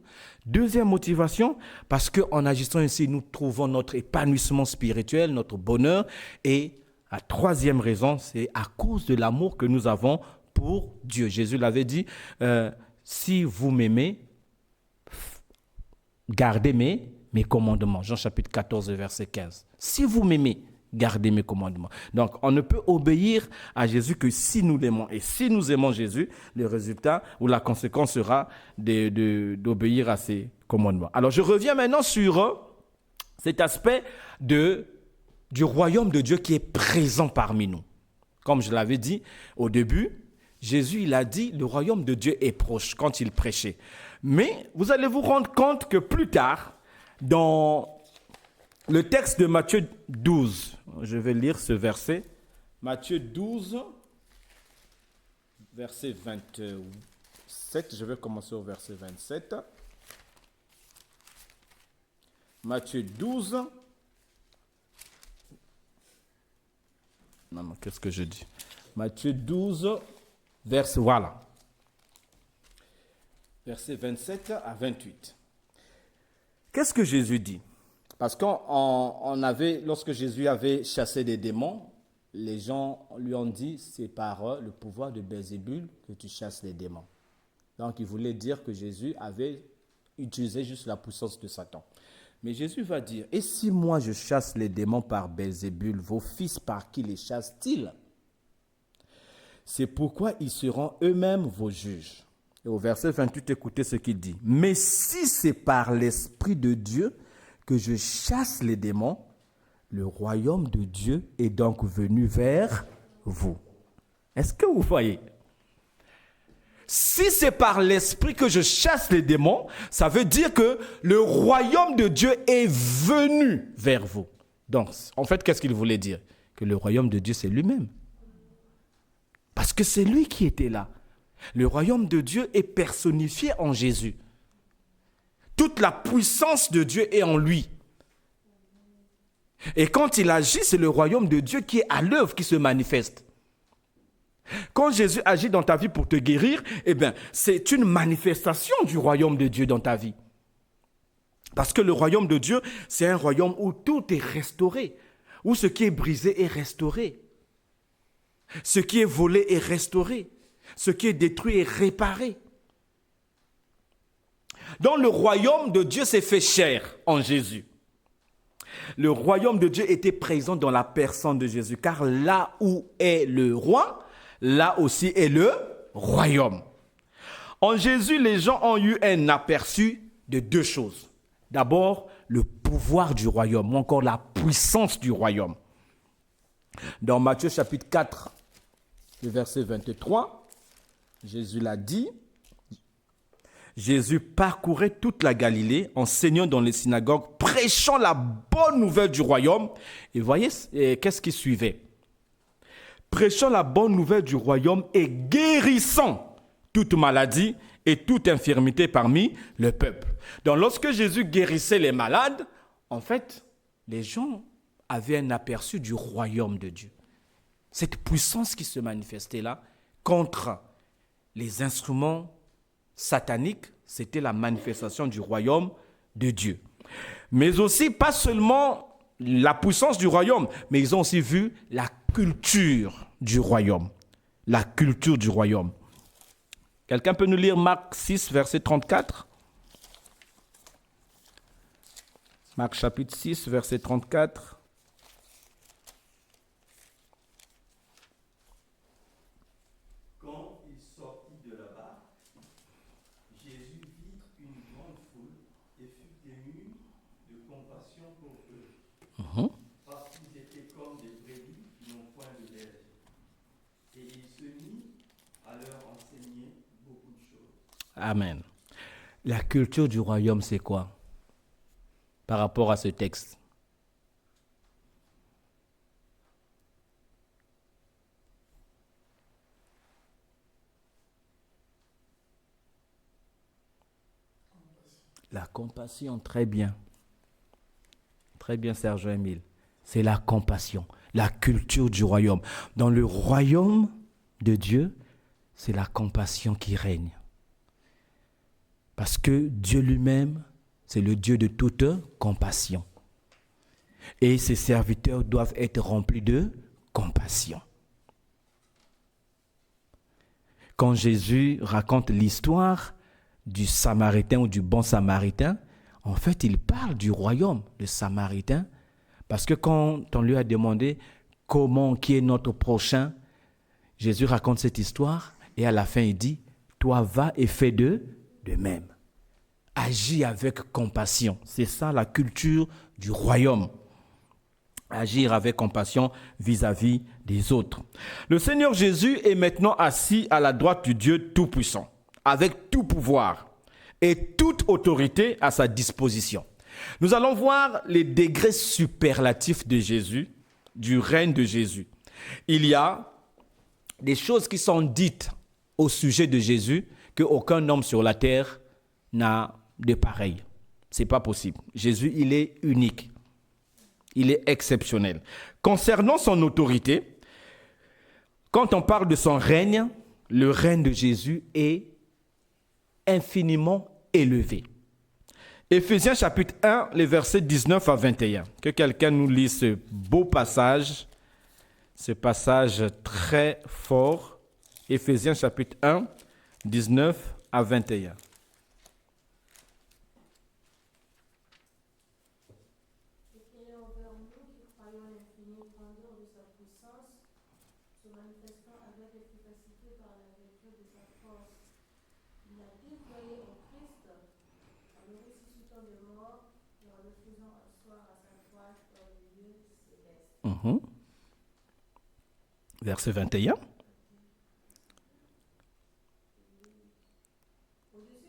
Deuxième motivation, parce qu'en agissant ainsi, nous trouvons notre épanouissement spirituel, notre bonheur. Et la troisième raison, c'est à cause de l'amour que nous avons pour Dieu. Jésus l'avait dit, si vous m'aimez, gardez mes commandements. Jean chapitre 14, verset 15. Si vous m'aimez, gardez mes commandements. Donc, on ne peut obéir à Jésus que si nous l'aimons. Et si nous aimons Jésus, le résultat ou la conséquence sera d'obéir à ses commandements. Alors, je reviens maintenant sur cet aspect du royaume de Dieu qui est présent parmi nous. Comme je l'avais dit au début, Jésus, il a dit, le royaume de Dieu est proche quand il prêchait. Mais vous allez vous rendre compte que plus tard, dans le texte de Matthieu 12, je vais lire ce verset. Matthieu 12, verset 27. Je vais commencer au verset 27. Matthieu 12. Non, qu'est-ce que je dis? Matthieu 12, verset 27 à 28. Qu'est-ce que Jésus dit? Parce lorsque Jésus avait chassé des démons, les gens lui ont dit, c'est par le pouvoir de Belzébul que tu chasses les démons. Donc, il voulait dire que Jésus avait utilisé juste la puissance de Satan. Mais Jésus va dire, et si moi je chasse les démons par Belzébul, vos fils par qui les chassent-ils? C'est pourquoi ils seront eux-mêmes vos juges. Et au verset 28, écoutez ce qu'il dit. Mais si c'est par l'Esprit de Dieu que je chasse les démons, le royaume de Dieu est donc venu vers vous. Est-ce que vous voyez? Si c'est par l'Esprit que je chasse les démons, ça veut dire que le royaume de Dieu est venu vers vous. Donc, en fait, qu'est-ce qu'il voulait dire? Que le royaume de Dieu, c'est lui-même. Parce que c'est lui qui était là. Le royaume de Dieu est personnifié en Jésus. Toute la puissance de Dieu est en lui. Et quand il agit, c'est le royaume de Dieu qui est à l'œuvre, qui se manifeste. Quand Jésus agit dans ta vie pour te guérir, c'est une manifestation du royaume de Dieu dans ta vie. Parce que le royaume de Dieu, c'est un royaume où tout est restauré, où ce qui est brisé est restauré. Ce qui est volé est restauré. Ce qui est détruit est réparé. Donc le royaume de Dieu s'est fait chair en Jésus. Le royaume de Dieu était présent dans la personne de Jésus, car là où est le roi, là aussi est le royaume. En Jésus, les gens ont eu un aperçu de deux choses. D'abord, le pouvoir du royaume, ou encore la puissance du royaume. Dans Matthieu chapitre 4, le verset 23, Jésus l'a dit, Jésus parcourait toute la Galilée, enseignant dans les synagogues, prêchant la bonne nouvelle du royaume. Et voyez, qu'est-ce qui suivait? Prêchant la bonne nouvelle du royaume et guérissant toute maladie et toute infirmité parmi le peuple. Donc lorsque Jésus guérissait les malades, en fait, les gens avaient un aperçu du royaume de Dieu. Cette puissance qui se manifestait là contre les instruments sataniques, c'était la manifestation du royaume de Dieu. Mais aussi, pas seulement la puissance du royaume, mais ils ont aussi vu la culture du royaume. la culture du royaume. Quelqu'un peut nous lire Marc 6, verset 34? Marc chapitre 6, verset 34. Quand il sortit de là-bas, Jésus vit une grande foule et fut ému de compassion pour eux, parce qu'ils étaient comme des brebis qui n'ont point de berger. Et il se mit à leur enseigner beaucoup de choses. Amen. La culture du royaume, c'est quoi par rapport à ce texte? La compassion, très bien. Très bien, Serge-Émile. C'est la compassion, la culture du royaume. Dans le royaume de Dieu, c'est la compassion qui règne. Parce que Dieu lui-même, c'est le Dieu de toute compassion. Et ses serviteurs doivent être remplis de compassion. Quand Jésus raconte l'histoire du Samaritain ou du bon Samaritain, en fait, il parle du royaume de Samaritain, parce que quand on lui a demandé qui est notre prochain, Jésus raconte cette histoire et à la fin il dit, toi va et fais de même. Agis avec compassion. C'est ça la culture du royaume. Agir avec compassion vis-à-vis des autres. Le Seigneur Jésus est maintenant assis à la droite du Dieu Tout-Puissant, avec tout pouvoir et toute autorité à sa disposition. Nous allons voir les degrés superlatifs de Jésus, du règne de Jésus. Il y a des choses qui sont dites au sujet de Jésus qu'aucun homme sur la terre n'a de pareil. Ce n'est pas possible. Jésus, il est unique. Il est exceptionnel. Concernant son autorité, quand on parle de son règne, le règne de Jésus est infiniment élevé. Éphésiens chapitre 1, les versets 19 à 21. Que quelqu'un nous lise ce beau passage, ce passage très fort. Éphésiens chapitre 1, 19 à 21. Verset 21. Au-dessus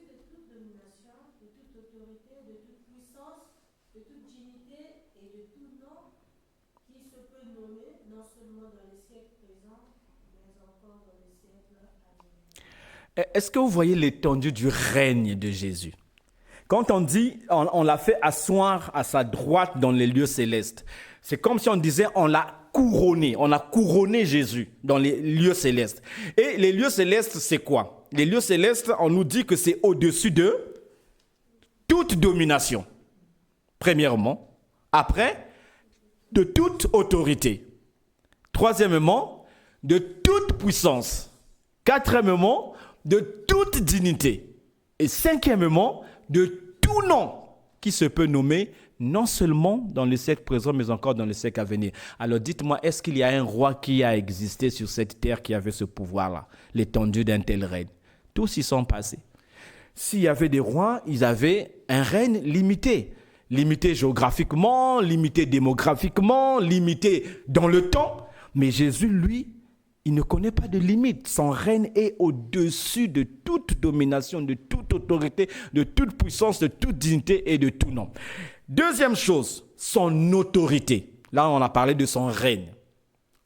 de toute domination, de toute autorité, de toute puissance, de toute dignité et de tout nom qui se peut nommer, non seulement dans les siècles présents, mais encore dans les siècles à venir. Est-ce que vous voyez l'étendue du règne de Jésus? Quand on dit, on l'a fait asseoir à sa droite dans les lieux célestes, c'est comme si on disait, on l'a couronné. On a couronné Jésus dans les lieux célestes. Et les lieux célestes, c'est quoi? Les lieux célestes, on nous dit que c'est au-dessus de toute domination. Premièrement. Après, de toute autorité. Troisièmement, de toute puissance. Quatrièmement, de toute dignité. Et cinquièmement, de tout nom qui se peut nommer non seulement dans le siècle présent, mais encore dans le siècle à venir. Alors dites-moi, est-ce qu'il y a un roi qui a existé sur cette terre qui avait ce pouvoir-là, l'étendue d'un tel règne? Tous y sont passés. S'il y avait des rois, ils avaient un règne limité. Limité géographiquement, limité démographiquement, limité dans le temps. Mais Jésus, lui, il ne connaît pas de limite. Son règne est au-dessus de toute domination, de toute autorité, de toute puissance, de toute dignité et de tout nom. Deuxième chose, son autorité. Là, on a parlé de son règne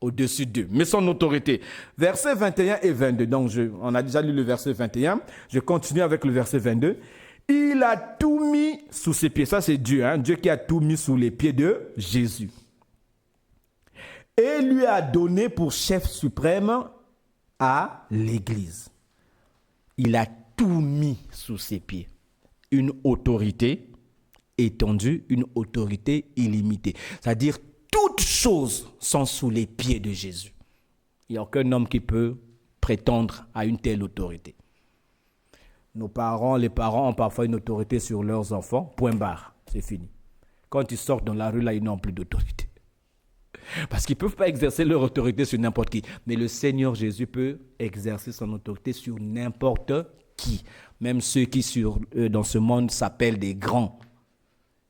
au-dessus d'eux, mais son autorité. Versets 21 et 22. Donc, on a déjà lu le verset 21. Je continue avec le verset 22. Il a tout mis sous ses pieds. Ça, c'est Dieu, hein? Dieu qui a tout mis sous les pieds de Jésus. Et lui a donné pour chef suprême à l'Église. Il a tout mis sous ses pieds. Une autorité étendue, une autorité illimitée. C'est-à-dire, toutes choses sont sous les pieds de Jésus. Il n'y a aucun homme qui peut prétendre à une telle autorité. Les parents ont parfois une autorité sur leurs enfants, point barre, c'est fini. Quand ils sortent dans la rue, là, ils n'ont plus d'autorité. Parce qu'ils ne peuvent pas exercer leur autorité sur n'importe qui. Mais le Seigneur Jésus peut exercer son autorité sur n'importe qui. Même ceux qui dans ce monde s'appellent des grands.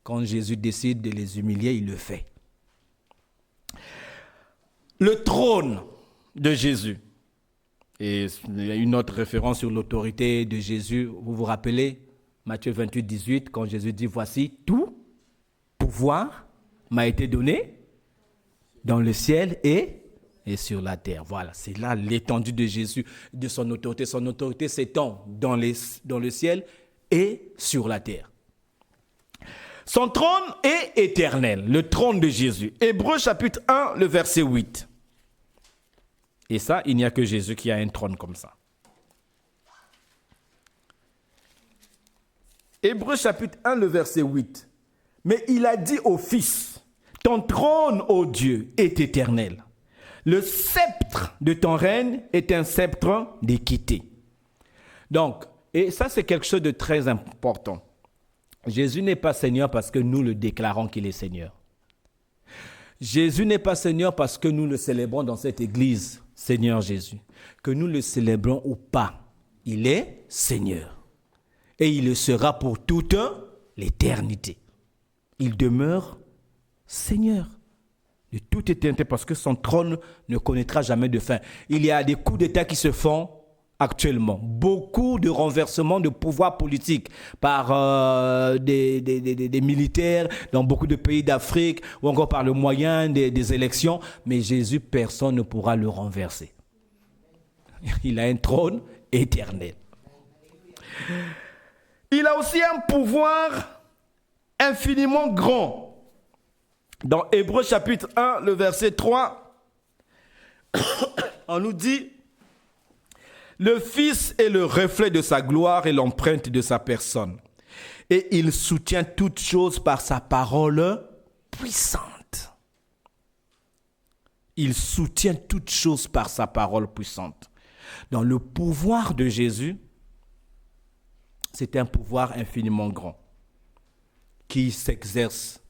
Quand Jésus décide de les humilier, il le fait. Le trône de Jésus. Et il y a une autre référence sur l'autorité de Jésus. Vous vous rappelez, Matthieu 28, 18, quand Jésus dit « Voici, tout pouvoir m'a été donné dans le ciel et sur la terre. » Voilà, c'est là l'étendue de Jésus, de son autorité. Son autorité s'étend dans le ciel et sur la terre. Son trône est éternel, le trône de Jésus. Hébreux chapitre 1, le verset 8. Et ça, il n'y a que Jésus qui a un trône comme ça. Hébreux chapitre 1, le verset 8. Mais il a dit au Fils, ton trône, ô Dieu, est éternel. Le sceptre de ton règne est un sceptre d'équité. Donc, et ça c'est quelque chose de très important. Jésus n'est pas Seigneur parce que nous le déclarons qu'il est Seigneur. Jésus n'est pas Seigneur parce que nous le célébrons dans cette église, Seigneur Jésus. Que nous le célébrons ou pas, il est Seigneur. Et il le sera pour toute l'éternité. Il demeure Seigneur de toute éternité parce que son trône ne connaîtra jamais de fin. Il y a des coups d'État qui se font actuellement. Beaucoup de renversements de pouvoir politique par des militaires dans beaucoup de pays d'Afrique ou encore par le moyen des élections. Mais Jésus, personne ne pourra le renverser. Il a un trône éternel. Il a aussi un pouvoir infiniment grand. Dans Hébreux chapitre 1, le verset 3, on nous dit « Le Fils est le reflet de sa gloire et l'empreinte de sa personne. Et il soutient toutes choses par sa parole puissante. » Il soutient toutes choses par sa parole puissante. Dans le pouvoir de Jésus, c'est un pouvoir infiniment grand qui s'exerce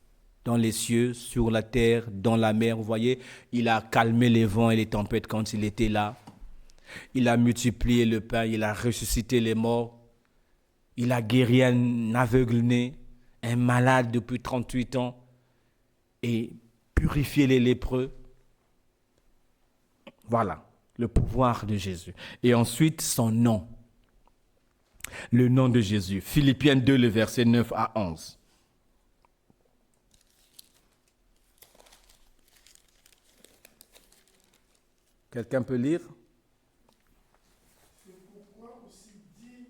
dans les cieux, sur la terre, dans la mer. Vous voyez, il a calmé les vents et les tempêtes quand il était là. Il a multiplié le pain, il a ressuscité les morts. Il a guéri un aveugle-né, un malade depuis 38 ans et purifié les lépreux. Voilà, le pouvoir de Jésus. Et ensuite, son nom. Le nom de Jésus. Philippiens 2, le verset 9 à 11. Quelqu'un peut lire? C'est pourquoi aussi Dieu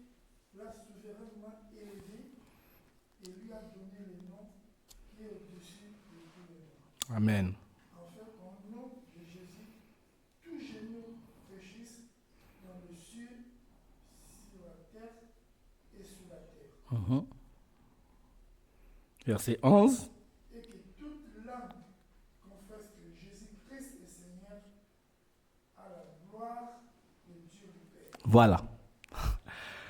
l'a souverainement élevé et lui a donné le nom qui est au-dessus de tous les noms. Amen. Afin qu'au nom de Jésus, tout genou fléchisse dans le ciel, sur la terre et sous la terre. Verset 11. Et que toute langue confesse que Jésus-Christ est Seigneur à la gloire de Dieu le Père. Voilà.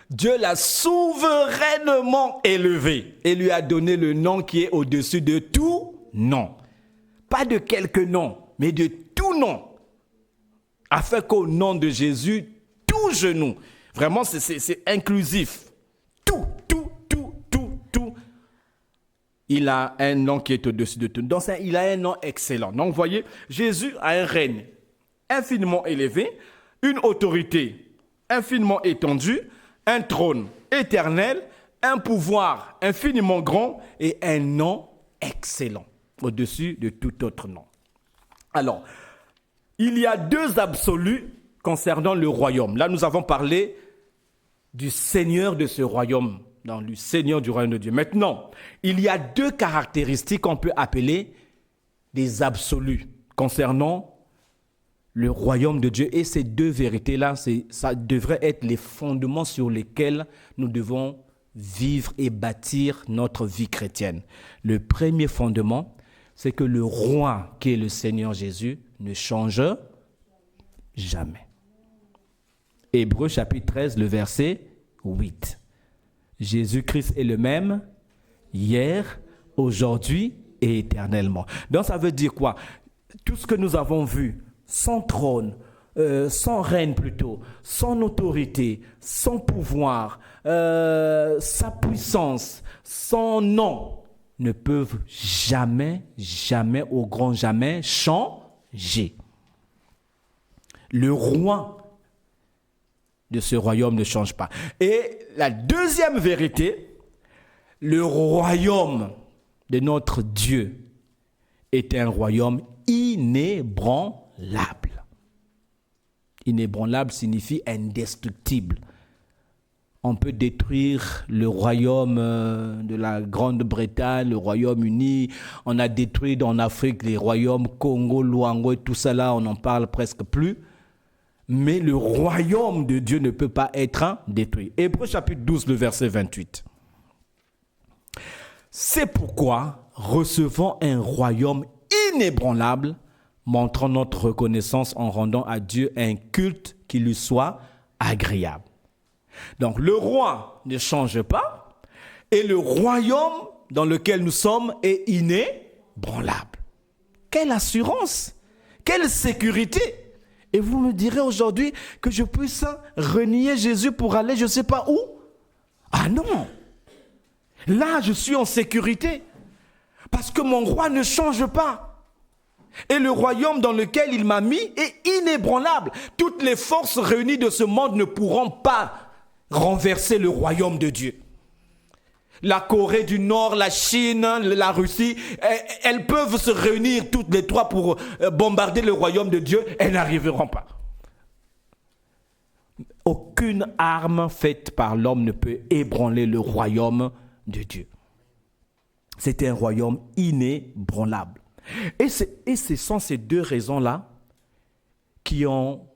Dieu l'a souverainement élevé et lui a donné le nom qui est au-dessus de tout nom. Pas de quelques noms, mais de tout nom. Afin qu'au nom de Jésus, tout genou, vraiment c'est inclusif. Tout. Il a un nom qui est au-dessus de tout. Donc il a un nom excellent. Donc vous voyez, Jésus a un règne infiniment élevé, une autorité infiniment étendue, un trône éternel, un pouvoir infiniment grand et un nom excellent au-dessus de tout autre nom. Alors, il y a deux absolus concernant le royaume. Là, nous avons parlé du Seigneur de ce royaume, dans le Seigneur du royaume de Dieu. Maintenant, il y a deux caractéristiques qu'on peut appeler des absolus concernant le royaume de Dieu. Et ces deux vérités-là, ça devrait être les fondements sur lesquels nous devons vivre et bâtir notre vie chrétienne. Le premier fondement, c'est que le roi qui est le Seigneur Jésus ne change jamais. Hébreux chapitre 13, le verset 8. Jésus-Christ est le même hier, aujourd'hui et éternellement. Donc ça veut dire quoi? Tout ce que nous avons vu, sans trône, sans règne plutôt, son autorité, son pouvoir, sa puissance, son nom, ne peuvent jamais, jamais, au grand jamais, changer. Le roi de ce royaume ne change pas. Et la deuxième vérité, le royaume de notre Dieu est un royaume inébranlable. Inébranlable signifie indestructible. On peut détruire le royaume de la Grande-Bretagne, le Royaume-Uni. On a détruit en Afrique les royaumes Congo, Luango et tout ça là, on n'en parle presque plus. Mais le royaume de Dieu ne peut pas être détruit. Hébreux chapitre 12, le verset 28. C'est pourquoi recevons un royaume inébranlable, montrant notre reconnaissance en rendant à Dieu un culte qui lui soit agréable. Donc le roi ne change pas et le royaume dans lequel nous sommes est inébranlable. Quelle assurance, quelle sécurité! Et vous me direz aujourd'hui que je puisse renier Jésus pour aller je ne sais pas où? Ah non! Là, je suis en sécurité parce que mon roi ne change pas. Et le royaume dans lequel il m'a mis est inébranlable. Toutes les forces réunies de ce monde ne pourront pas renverser le royaume de Dieu. La Corée du Nord, la Chine, la Russie, elles peuvent se réunir toutes les trois pour bombarder le royaume de Dieu. Elles n'arriveront pas. Aucune arme faite par l'homme ne peut ébranler le royaume de Dieu. C'est un royaume inébranlable. Et ce sont ces deux raisons-là qui ont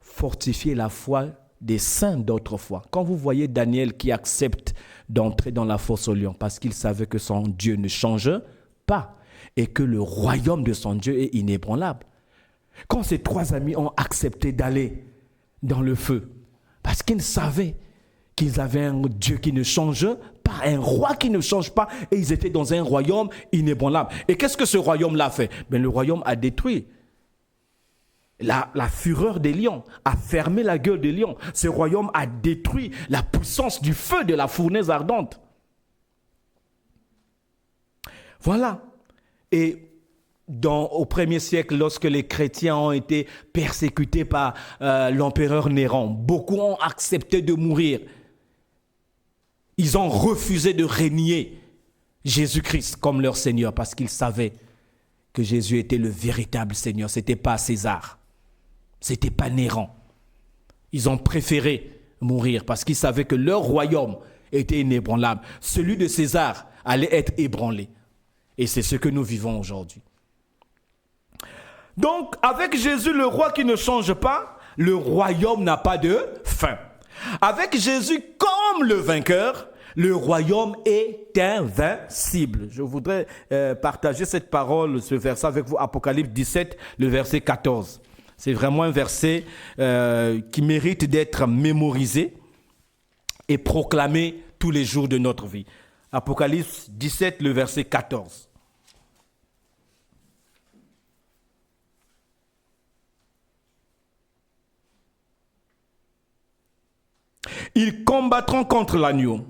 fortifié la foi des saints d'autrefois. Quand vous voyez Daniel qui accepte d'entrer dans la fosse au lion parce qu'il savait que son Dieu ne change pas et que le royaume de son Dieu est inébranlable. Quand ces trois amis ont accepté d'aller dans le feu parce qu'ils savaient qu'ils avaient un Dieu qui ne change pas, un roi qui ne change pas, et ils étaient dans un royaume inébranlable. Et qu'est-ce que ce royaume-là fait? Le royaume a détruit la fureur des lions, a fermé la gueule des lions. Ce royaume a détruit la puissance du feu de la fournaise ardente. Voilà. Et au 1er siècle, lorsque les chrétiens ont été persécutés par l'empereur Néron, beaucoup ont accepté de mourir. Ils ont refusé de régner Jésus-Christ comme leur Seigneur parce qu'ils savaient que Jésus était le véritable Seigneur. Ce n'était pas César. Ce n'était pas Néron. Ils ont préféré mourir parce qu'ils savaient que leur royaume était inébranlable. Celui de César allait être ébranlé. Et c'est ce que nous vivons aujourd'hui. Donc, avec Jésus, le roi qui ne change pas, le royaume n'a pas de fin. Avec Jésus comme le vainqueur, le royaume est invincible. Je voudrais partager cette parole, ce verset avec vous, Apocalypse 17, le verset 14. C'est vraiment un verset qui mérite d'être mémorisé et proclamé tous les jours de notre vie. Apocalypse 17, le verset 14. Ils combattront contre l'agneau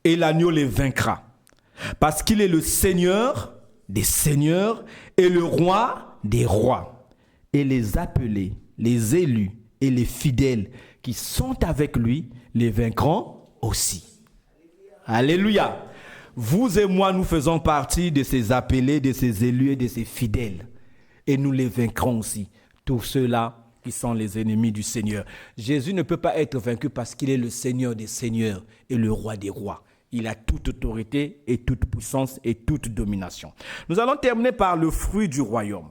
et l'agneau les vaincra. Parce qu'il est le Seigneur des seigneurs et le roi des rois. Et les appelés, les élus et les fidèles qui sont avec lui les vaincront aussi. Alléluia. Vous et moi, nous faisons partie de ces appelés, de ces élus et de ces fidèles. Et nous les vaincrons aussi. Tous ceux-là qui sont les ennemis du Seigneur. Jésus ne peut pas être vaincu parce qu'il est le Seigneur des seigneurs et le roi des rois. Il a toute autorité et toute puissance et toute domination. Nous allons terminer par le fruit du royaume.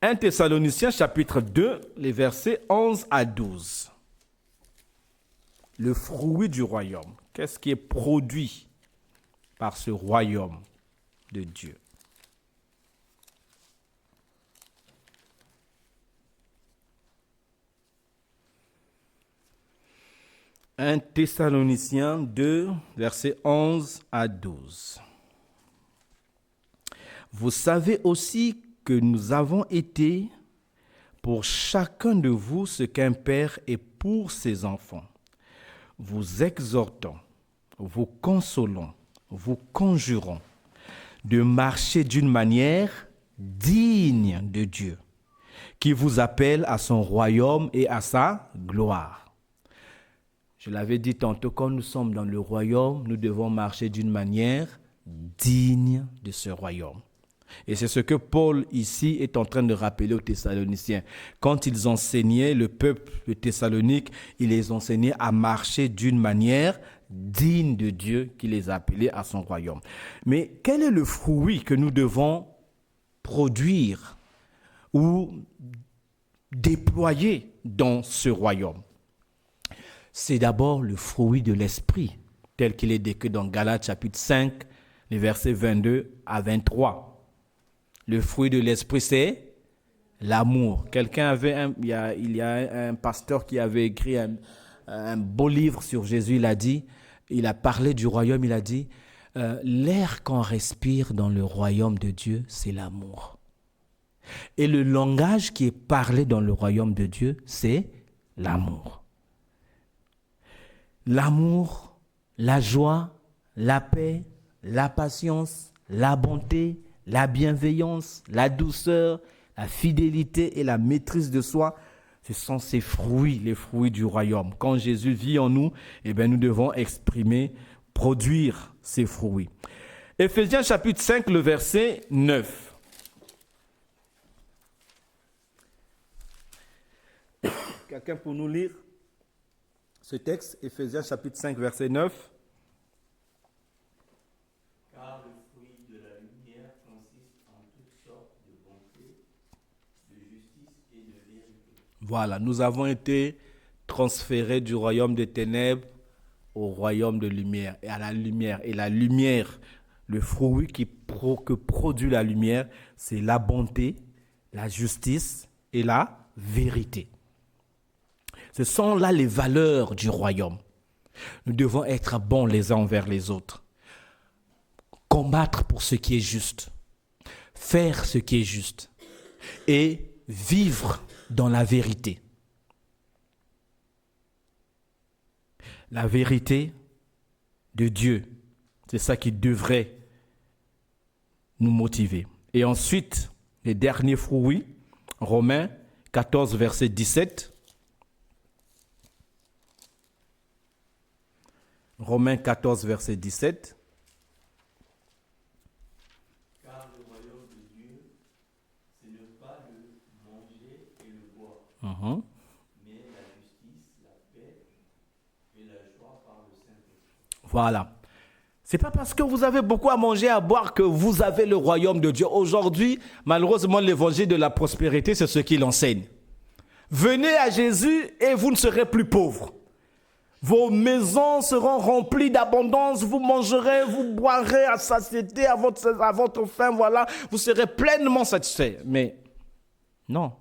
1 Thessaloniciens chapitre 2, les versets 11 à 12. Le fruit du royaume. Qu'est-ce qui est produit par ce royaume de Dieu? 1 Thessaloniciens 2, versets 11 à 12. Vous savez aussi que nous avons été pour chacun de vous ce qu'un père est pour ses enfants, vous exhortant, vous consolant, vous conjurant de marcher d'une manière digne de Dieu, qui vous appelle à son royaume et à sa gloire. Je l'avais dit tantôt, quand nous sommes dans le royaume, nous devons marcher d'une manière digne de ce royaume. Et c'est ce que Paul ici est en train de rappeler aux Thessaloniciens. Quand ils enseignaient le peuple de Thessalonique, ils les enseignaient à marcher d'une manière digne de Dieu qui les a appelés à son royaume. Mais quel est le fruit que nous devons produire ou déployer dans ce royaume? C'est d'abord le fruit de l'esprit, tel qu'il est décrit dans Galates chapitre 5, les versets 22 à 23. Le fruit de l'esprit, c'est l'amour. Quelqu'un avait il y a un pasteur qui avait écrit un beau livre sur Jésus. Il a parlé du royaume. Il a dit, l'air qu'on respire dans le royaume de Dieu, c'est l'amour. Et le langage qui est parlé dans le royaume de Dieu, c'est l'amour. L'amour, la joie, la paix, la patience, la bonté, la bienveillance, la douceur, la fidélité et la maîtrise de soi, ce sont ces fruits, les fruits du royaume. Quand Jésus vit en nous, nous devons exprimer, produire ces fruits. Éphésiens chapitre 5, le verset 9. Quelqu'un pour nous lire ce texte, Éphésiens chapitre 5, verset 9. Car le fruit de la lumière consiste en toutes sortes de bonté, de justice et de vérité. Voilà, nous avons été transférés du royaume des ténèbres au royaume de lumière et à la lumière. Et la lumière, le fruit que produit la lumière, c'est la bonté, la justice et la vérité. Ce sont là les valeurs du royaume. Nous devons être bons les uns envers les autres. Combattre pour ce qui est juste. Faire ce qui est juste. Et vivre dans la vérité. La vérité de Dieu, c'est ça qui devrait nous motiver. Et ensuite, les derniers fruits, Romains 14, verset 17. Romains 14, verset 17. Car le royaume de Dieu, ce n'est pas le manger et le boire, mais la justice, la paix et la joie par le Saint-Esprit. Voilà. C'est pas parce que vous avez beaucoup à manger, à boire que vous avez le royaume de Dieu. Aujourd'hui, malheureusement, l'évangile de la prospérité, c'est ce qu'il enseigne. Venez à Jésus et vous ne serez plus pauvres. Vos maisons seront remplies d'abondance, vous mangerez, vous boirez à satiété, à votre faim, voilà, vous serez pleinement satisfait. Mais non,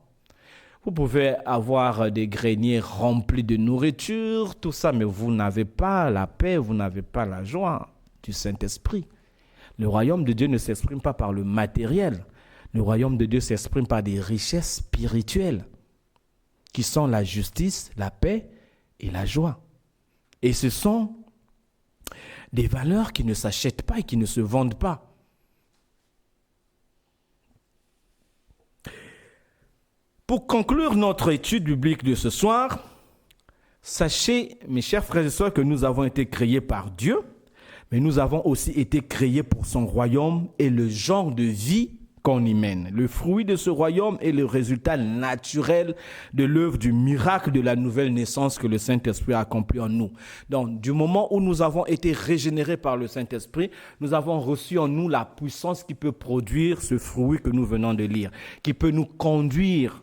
vous pouvez avoir des greniers remplis de nourriture, tout ça, mais vous n'avez pas la paix, vous n'avez pas la joie du Saint-Esprit. Le royaume de Dieu ne s'exprime pas par le matériel, le royaume de Dieu s'exprime par des richesses spirituelles, qui sont la justice, la paix et la joie. Et ce sont des valeurs qui ne s'achètent pas et qui ne se vendent pas. Pour conclure notre étude biblique de ce soir, sachez, mes chers frères et sœurs, que nous avons été créés par Dieu, mais nous avons aussi été créés pour son royaume et le genre de vie qu'on y mène. Le fruit de ce royaume est le résultat naturel de l'œuvre du miracle de la nouvelle naissance que le Saint-Esprit a accompli en nous. Donc, du moment où nous avons été régénérés par le Saint-Esprit, nous avons reçu en nous la puissance qui peut produire ce fruit que nous venons de lire, qui peut nous conduire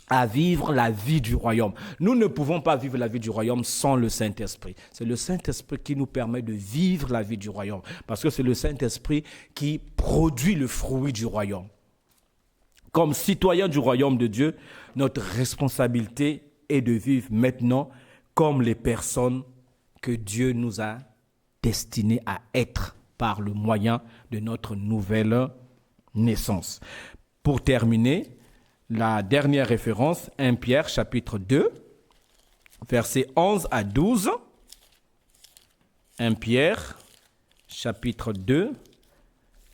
à vivre la vie du royaume. Nous ne pouvons pas vivre la vie du royaume sans le Saint-Esprit. C'est le Saint-Esprit qui nous permet de vivre la vie du royaume, parce que c'est le Saint-Esprit qui produit le fruit du royaume. Comme citoyens du royaume de Dieu, notre responsabilité est de vivre maintenant comme les personnes que Dieu nous a destinées à être par le moyen de notre nouvelle naissance. Pour terminer, la dernière référence, 1 Pierre chapitre 2, versets 11 à 12. 1 Pierre chapitre 2,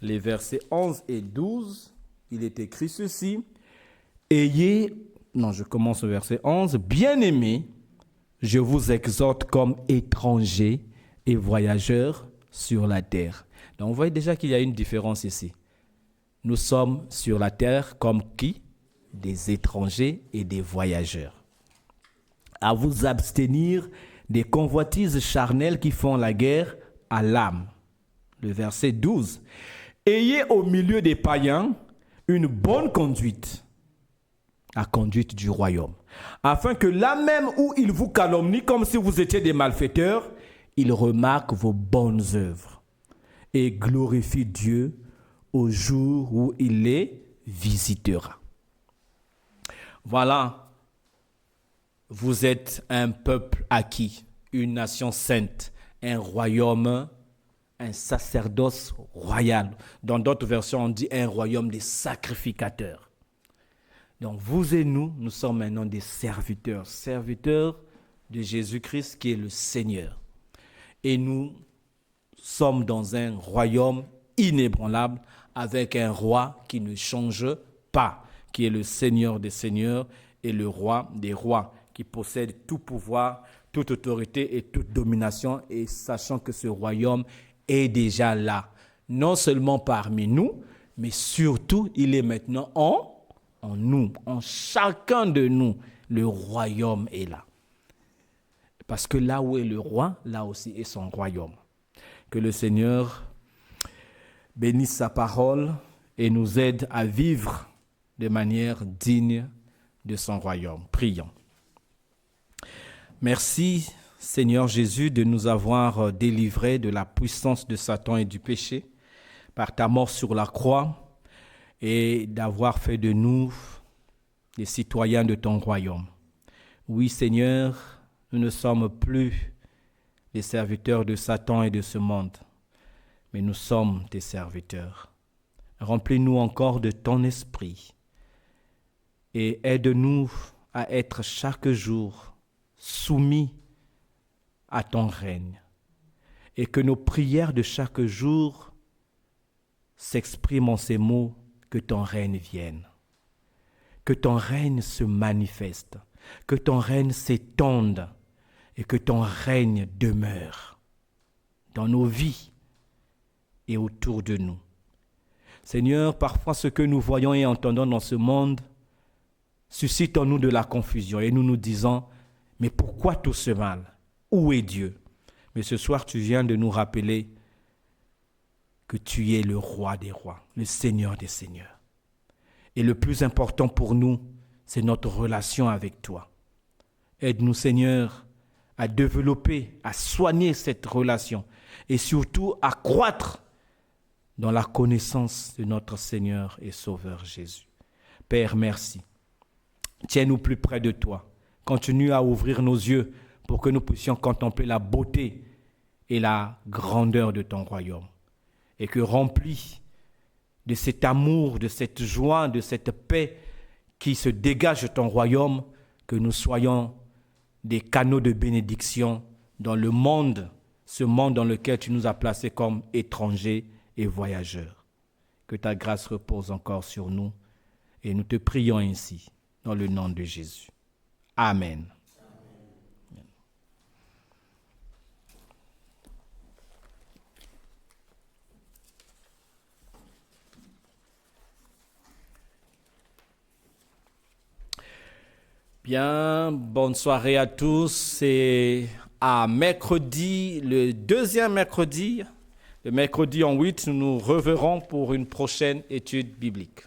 les versets 11 et 12, il est écrit ceci. Je commence au verset 11. Bien-aimés, je vous exhorte comme étrangers et voyageurs sur la terre. Donc, vous voyez déjà qu'il y a une différence ici. Nous sommes sur la terre comme qui? Des étrangers et des voyageurs. À vous abstenir des convoitises charnelles qui font la guerre à l'âme. Le verset 12. Ayez au milieu des païens une bonne conduite, la conduite du royaume, afin que là même où ils vous calomnient comme si vous étiez des malfaiteurs, ils remarquent vos bonnes œuvres et glorifient Dieu au jour où il les visitera. Voilà, vous êtes un peuple acquis, une nation sainte, un royaume, un sacerdoce royal. Dans d'autres versions, on dit un royaume des sacrificateurs. Donc vous et nous, nous sommes maintenant des serviteurs de Jésus-Christ qui est le Seigneur. Et nous sommes dans un royaume inébranlable avec un roi qui ne change pas, qui est le Seigneur des seigneurs et le roi des rois, qui possède tout pouvoir, toute autorité et toute domination, et sachant que ce royaume est déjà là, non seulement parmi nous, mais surtout il est maintenant en nous, en chacun de nous. Le royaume est là. Parce que là où est le roi, là aussi est son royaume. Que le Seigneur bénisse sa parole et nous aide à vivre de manière digne de son royaume. Prions. Merci, Seigneur Jésus, de nous avoir délivrés de la puissance de Satan et du péché par ta mort sur la croix et d'avoir fait de nous des citoyens de ton royaume. Oui, Seigneur, nous ne sommes plus des serviteurs de Satan et de ce monde, mais nous sommes tes serviteurs. Remplis-nous encore de ton esprit et aide-nous à être chaque jour soumis à ton règne, et que nos prières de chaque jour s'expriment en ces mots: que ton règne vienne, que ton règne se manifeste, que ton règne s'étende et que ton règne demeure dans nos vies et autour de nous. Seigneur, parfois ce que nous voyons et entendons dans ce monde suscite en nous de la confusion et nous nous disons: mais pourquoi tout ce mal? Où est Dieu? Mais ce soir, tu viens de nous rappeler que tu es le roi des rois, le Seigneur des seigneurs. Et le plus important pour nous, c'est notre relation avec toi. Aide-nous, Seigneur, à développer, à soigner cette relation et surtout à croître dans la connaissance de notre Seigneur et Sauveur Jésus. Père, merci. Tiens-nous plus près de toi. Continue à ouvrir nos yeux pour que nous puissions contempler la beauté et la grandeur de ton royaume. Et que remplis de cet amour, de cette joie, de cette paix qui se dégage de ton royaume, que nous soyons des canaux de bénédiction dans le monde, ce monde dans lequel tu nous as placés comme étrangers et voyageurs. Que ta grâce repose encore sur nous et nous te prions ainsi dans le nom de Jésus. Amen. Bien, bonne soirée à tous. C'est à mercredi, le deuxième mercredi, le mercredi en 8, nous nous reverrons pour une prochaine étude biblique.